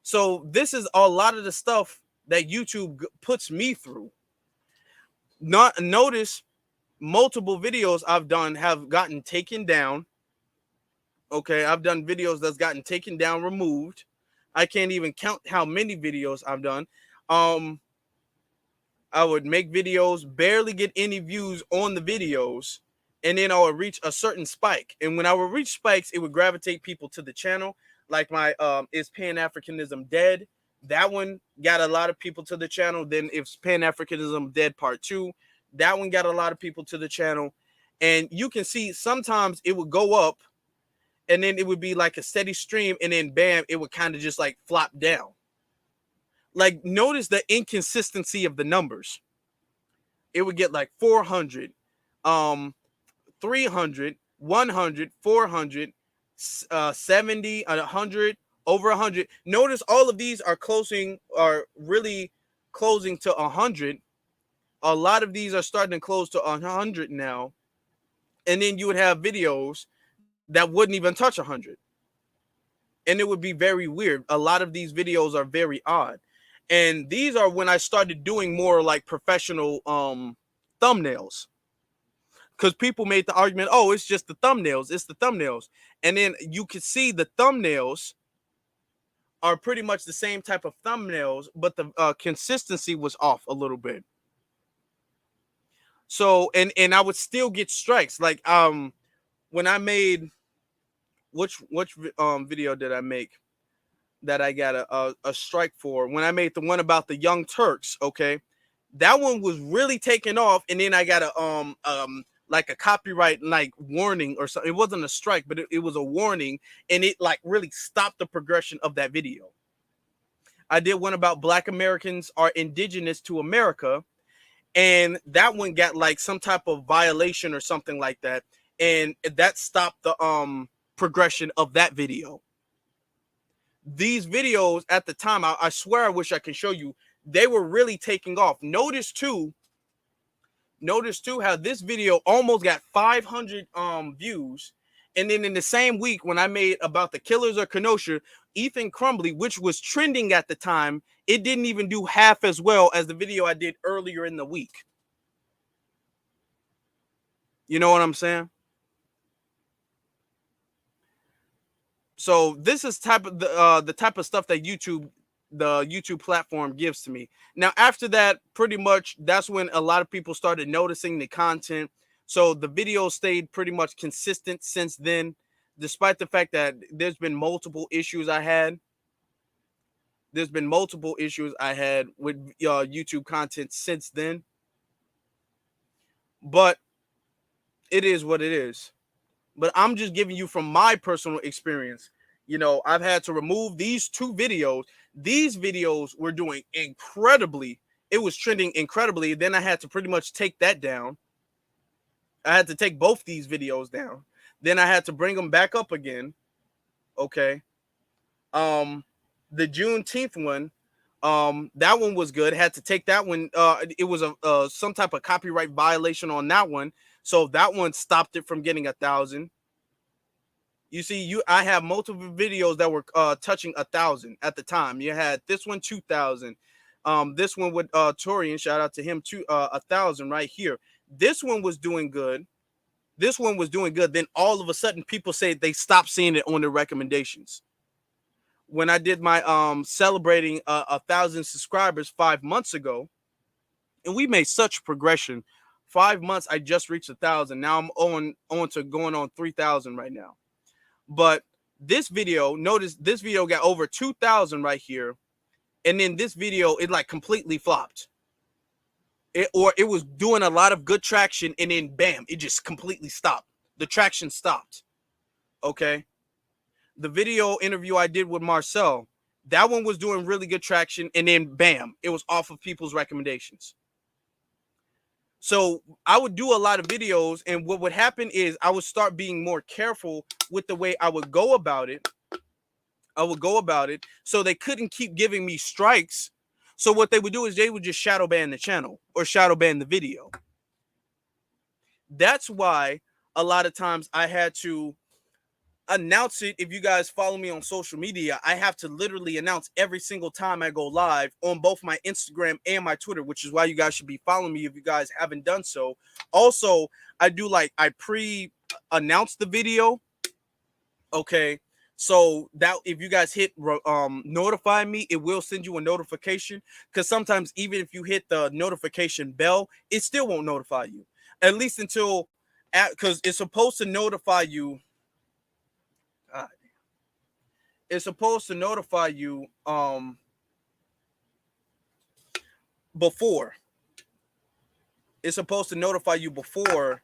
So this is a lot of the stuff that YouTube puts me through. Notice multiple videos I've done have gotten taken down. Okay, I've done videos that's gotten taken down, removed. I can't even count how many videos I've done. I would make videos, barely get any views on the videos, and then I would reach a certain spike. And when I would reach spikes, it would gravitate people to the channel. Like my Is Pan-Africanism Dead? That one got a lot of people to the channel. Then Is Pan-Africanism Dead Part 2? That one got a lot of people to the channel. And you can see sometimes it would go up, and then it would be like a steady stream, and then bam, it would kind of just like flop down. Like, notice the inconsistency of the numbers. It would get like 400, 300, 100, 400, 70, 100, over 100. Notice all of these are really closing to 100. A lot of these are starting to close to 100 now. And then you would have videos that wouldn't even touch 100. And it would be very weird. A lot of these videos are very odd. And these are when I started doing more like professional thumbnails. Because people made the argument, oh, it's just the thumbnails. It's the thumbnails. And then you could see the thumbnails are pretty much the same type of thumbnails, but the consistency was off a little bit. So, and I would still get strikes. Like, when I made, which video did I make? that I got a strike for when I made the one about the Young Turks. Okay, that one was really taking off, and then I got a like a copyright like warning or something. It wasn't a strike, but it was a warning, and it like really stopped the progression of that video. I did one about Black Americans are indigenous to America, and that one got like some type of violation or something like that, and that stopped the progression of that video. These videos at the time, I swear I wish I can show you, they were really taking off. Notice too how this video almost got 500 views, and then in the same week when I made about the killers of Kenosha, Ethan Crumbly, which was trending at the time, it didn't even do half as well as the video I did earlier in the week. You know what I'm saying? So this is the type of stuff that the YouTube platform gives to me. Now, after that, pretty much that's when a lot of people started noticing the content. So the video stayed pretty much consistent since then, despite the fact that there's been multiple issues I had. There's been multiple issues I had with YouTube content since then. But it is what it is. But I'm just giving you from my personal experience. You know, I've had to remove these two videos. These videos were doing incredibly. It was trending incredibly. Then I had to pretty much take that down. I had to take both these videos down. Then I had to bring them back up again. Okay. The Juneteenth one, that one was good. Had to take that one. It was some type of copyright violation on that one. So that one stopped it from getting 1,000. You see, I have multiple videos that were touching 1,000 at the time. You had this one 2,000. This one with Torian, shout out to him, 1,000 right here. This one was doing good. This one was doing good. Then all of a sudden, people say they stopped seeing it on the recommendations. When I did my celebrating 1,000 subscribers 5 months ago, and we made such progression. 5 months, I just reached 1,000. Now I'm on to going on 3,000 right now. But this video, notice this video got over 2,000 right here, and then this video it like completely flopped. It was doing a lot of good traction, and then bam, it just completely stopped. The traction stopped. Okay. The video interview I did with Marcel, that one was doing really good traction, and then bam, it was off of people's recommendations. So I would do a lot of videos, and what would happen is I would start being more careful with the way I would go about it. So they couldn't keep giving me strikes. So what they would do is they would just shadow ban the channel or shadow ban the video. That's why a lot of times I had to announce it. If you guys follow me on social media, I have to literally announce every single time I go live on both my Instagram and my Twitter, which is why you guys should be following me if you guys haven't done so. Also, I do like I pre-announce the video. Okay, so that if you guys hit notify me, it will send you a notification, because sometimes even if you hit the notification bell, it still won't notify you, at least until because it's supposed to notify you. It's supposed to notify you before. It's supposed to notify you before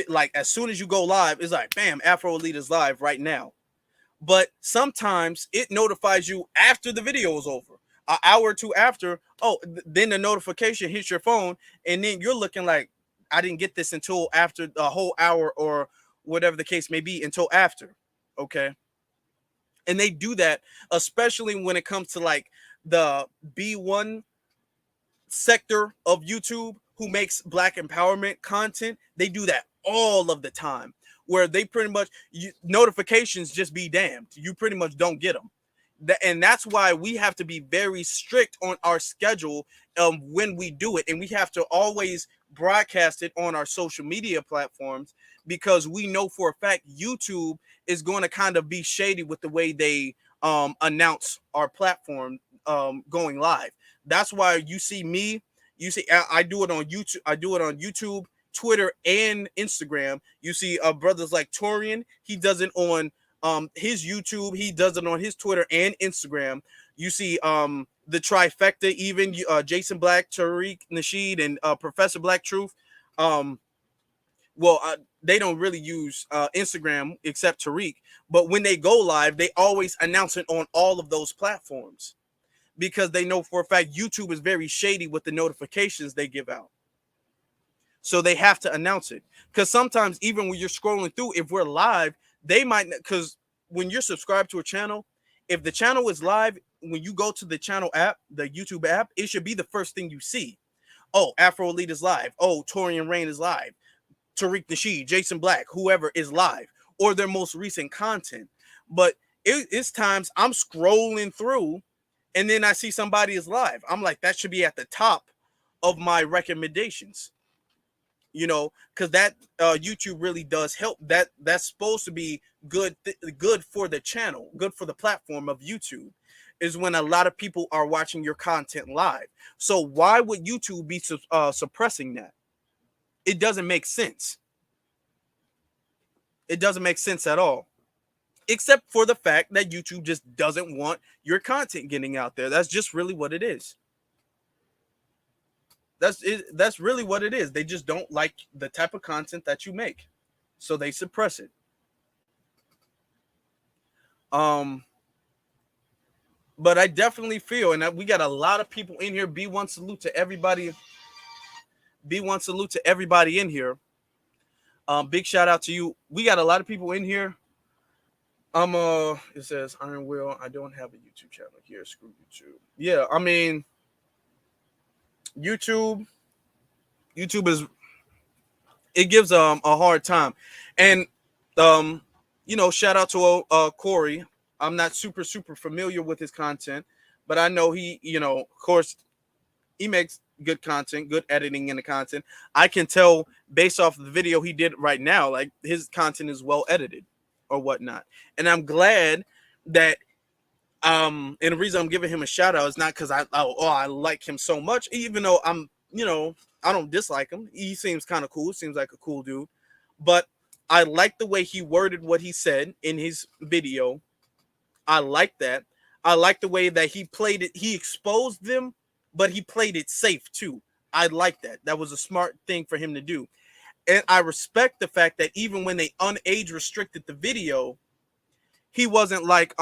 like as soon as you go live. It's like bam, Afro Elite is live right now. But sometimes it notifies you after the video is over, an hour or two after. Oh, then the notification hits your phone, and then you're looking like I didn't get this until after the whole hour or whatever the case may be, until after. Okay. And they do that, especially when it comes to like the B1 sector of YouTube who makes Black empowerment content. They do that all of the time, where they pretty much notifications just be damned. You pretty much don't get them. And that's why we have to be very strict on our schedule when we do it. And we have to always broadcast it on our social media platforms, because we know for a fact YouTube is going to kind of be shady with the way they announce our platform going live. That's why you see me. You see, I do it on YouTube. I do it on YouTube, Twitter, and Instagram. You see brothers like Torian. He does it on his YouTube, he does it on his Twitter and Instagram. You see the trifecta, even Jason Black, Tariq Nasheed, and Professor Black Truth. They don't really use Instagram except Tariq, but when they go live, they always announce it on all of those platforms because they know for a fact YouTube is very shady with the notifications they give out. So they have to announce it, because sometimes even when you're scrolling through, if we're live, they might, because when you're subscribed to a channel, if the channel is live, when you go to the channel app, the YouTube app, it should be the first thing you see. Oh, Afro Elite is live. Oh, Torian Rain is live. Tariq Nasheed, Jason Black, whoever is live, or their most recent content. But it's times I'm scrolling through and then I see somebody is live. I'm like, that should be at the top of my recommendations, you know, because that YouTube really does help. That's supposed to be good for the channel, good for the platform of YouTube, is when a lot of people are watching your content live. So why would YouTube be suppressing that? It doesn't make sense. It doesn't make sense at all, except for the fact that YouTube just doesn't want your content getting out there. That's just really what it is. That's really what it is. They just don't like the type of content that you make, so they suppress it. But I definitely feel, and we got a lot of people in here. B1 salute to everybody. B1 salute to everybody in here. Big shout out to you. We got a lot of people in here. It says Iron Will. I don't have a YouTube channel here. Screw YouTube. Yeah, I mean, YouTube is, it gives a hard time, and you know, shout out to Corey. I'm not super familiar with his content, but I know he, you know, of course, he makes good content, good editing in the content. I can tell based off the video he did right now, like his content is well edited or whatnot. And I'm glad that and the reason I'm giving him a shout out is not because I like him so much, even though I'm, you know, I don't dislike him. He seems kind of cool, seems like a cool dude. But I like the way he worded what he said in his video. I like that. I like the way that he played it. He exposed them, but he played it safe too. I like that. That was a smart thing for him to do. And I respect the fact that even when they unage restricted the video, he wasn't like,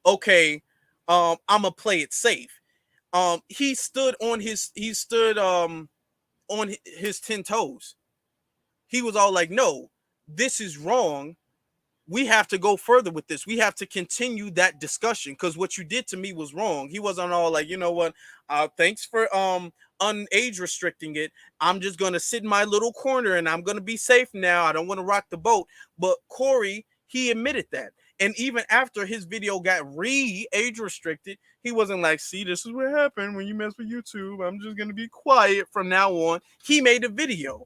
okay, I'm gonna play it safe. He stood on his 10 toes. He was all like, no, this is wrong. We have to go further with this. We have to continue that discussion because what you did to me was wrong. He wasn't all like, you know what? Thanks for unage restricting it. I'm just gonna sit in my little corner and I'm gonna be safe now. I don't want to rock the boat. But Corey, he admitted that. And even after his video got age restricted, he wasn't like, see, this is what happened when you mess with YouTube. I'm just gonna be quiet from now on. He made a video.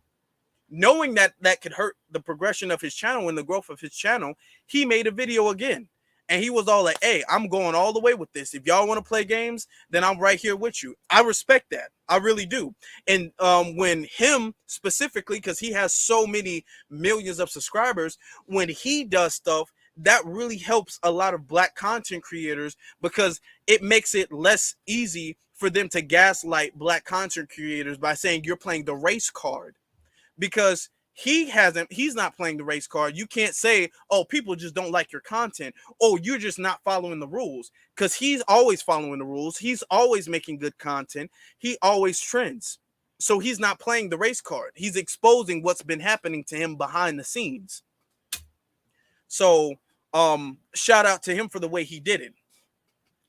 Knowing that that could hurt the progression of his channel and the growth of his channel, he made a video again. And he was all like, hey, I'm going all the way with this. If y'all want to play games, then I'm right here with you. I respect that. I really do. And when him specifically, because he has so many millions of subscribers, when he does stuff, that really helps a lot of Black content creators because it makes it less easy for them to gaslight Black content creators by saying you're playing the race card. Because he's not playing the race card. You can't say, oh, people just don't like your content. Oh, you're just not following the rules. Because he's always following the rules. He's always making good content. He always trends. So he's not playing the race card. He's exposing what's been happening to him behind the scenes. So shout out to him for the way he did it.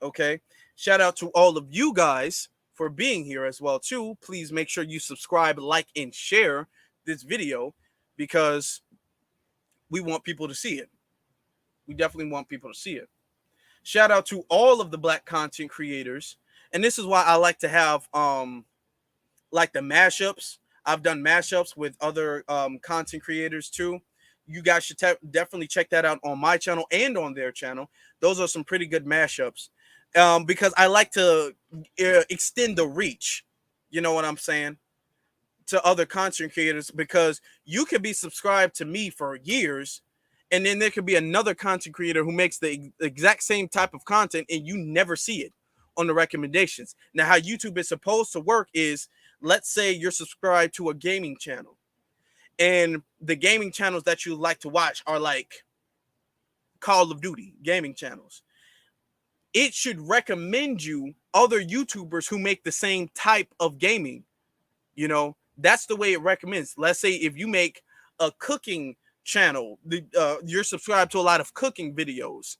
Okay. Shout out to all of you guys for being here as well too. Please make sure you subscribe, like, and share this video because we want people to see it. We definitely want people to see it. Shout out to all of the Black content creators. And this is why I like to have like the mashups. I've done mashups with other content creators too. You guys should definitely check that out on my channel and on their channel. Those are some pretty good mashups because I like to extend the reach. You know what I'm saying? To other content creators, because you could be subscribed to me for years, And then there could be another content creator who makes the exact same type of content and you never see it on the recommendations. Now, how YouTube is supposed to work is, let's say you're subscribed to a gaming channel, and the gaming channels that you like to watch are like Call of Duty gaming channels. It should recommend you other YouTubers who make the same type of gaming. You know, that's the way it recommends. Let's say if you make a cooking channel, you're subscribed to a lot of cooking videos.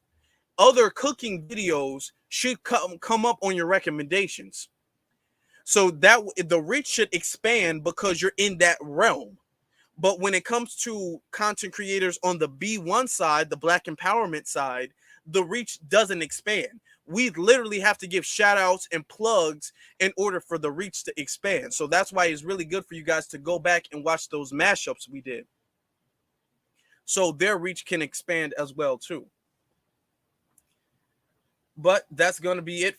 Other cooking videos should come up on your recommendations. So that the reach should expand because you're in that realm. But when it comes to content creators on the B1 side, the Black empowerment side, the reach doesn't expand. We literally have to give shout outs and plugs in order for the reach to expand. So that's why it's really good for you guys to go back and watch those mashups we did, so their reach can expand as well too. But that's going to be it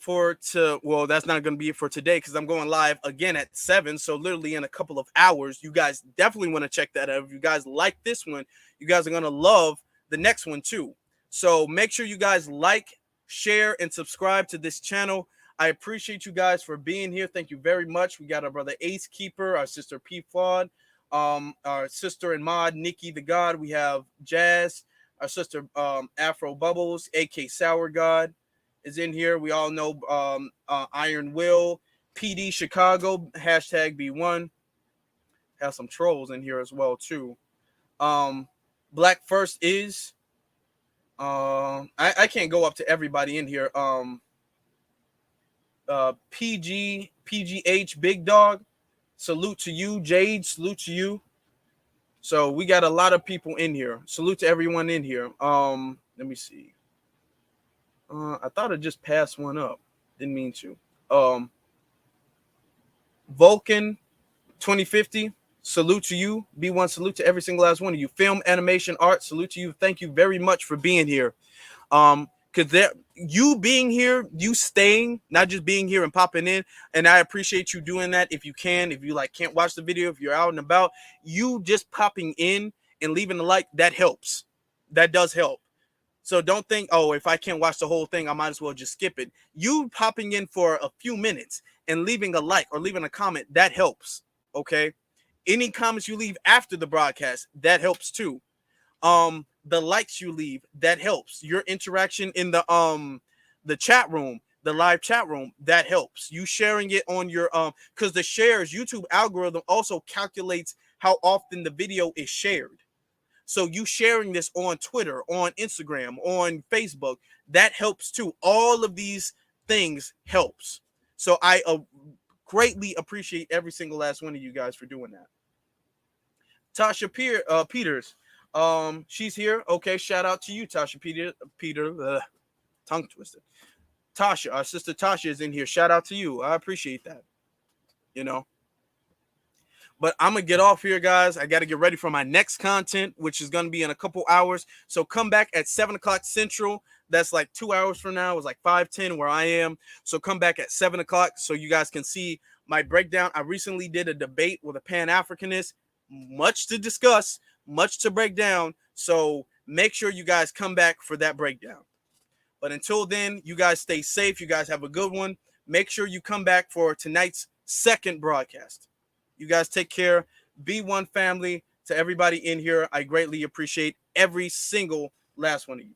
well, that's not going to be it for today, because I'm going live again at 7. So literally in a couple of hours. You guys definitely want to check that out. If you guys like this one, you guys are going to love the next one too. So make sure you guys like, share, and subscribe to this channel. I appreciate you guys for being here. Thank you very much. We got our brother Ace Keeper, our sister P Flawed, our sister and mod Nikki the God. We have Jazz, our sister Afro Bubbles, AK Sour God is in here. We all know Iron Will, PD Chicago, hashtag B1. Have some trolls in here as well too. Black First is I can't go up to everybody in here. PGH Big Dog, salute to you. Jade, salute to you. So we got a lot of people in here. Salute to everyone in here. Let me see. I thought I just passed one up. Didn't mean to. Vulcan 2050, salute to you. B1, salute to every single last one of you. Film, animation, art, salute to you. Thank you very much for being here. Because you being here, you staying, not just being here and popping in, and I appreciate you doing that. If you can, if you like can't watch the video, if you're out and about, you just popping in and leaving a like, that helps. That does help. So don't think, oh, if I can't watch the whole thing, I might as well just skip it. You popping in for a few minutes and leaving a like or leaving a comment, that helps. Okay. Any comments you leave after the broadcast, that helps too. The likes you leave, that helps. Your interaction in the chat room, the live chat room, that helps. You sharing it on your because the shares, YouTube algorithm also calculates how often the video is shared. So you sharing this on Twitter, on Instagram, on Facebook, that helps too. All of these things helps. So I greatly appreciate every single last one of you guys for doing that. Tasha Peters, she's here. Okay, shout out to you, Tasha Peter. Tongue twisted. Tasha, our sister Tasha is in here. Shout out to you. I appreciate that. You know. But I'm going to get off here, guys. I got to get ready for my next content, which is going to be in a couple hours. So come back at 7 o'clock Central. That's like 2 hours from now. It was like 5:10 where I am. So come back at 7 o'clock so you guys can see my breakdown. I recently did a debate with a Pan-Africanist. Much to discuss, much to break down. So make sure you guys come back for that breakdown. But until then, you guys stay safe. You guys have a good one. Make sure you come back for tonight's second broadcast. You guys take care. B1 family, to everybody in here, I greatly appreciate every single last one of you.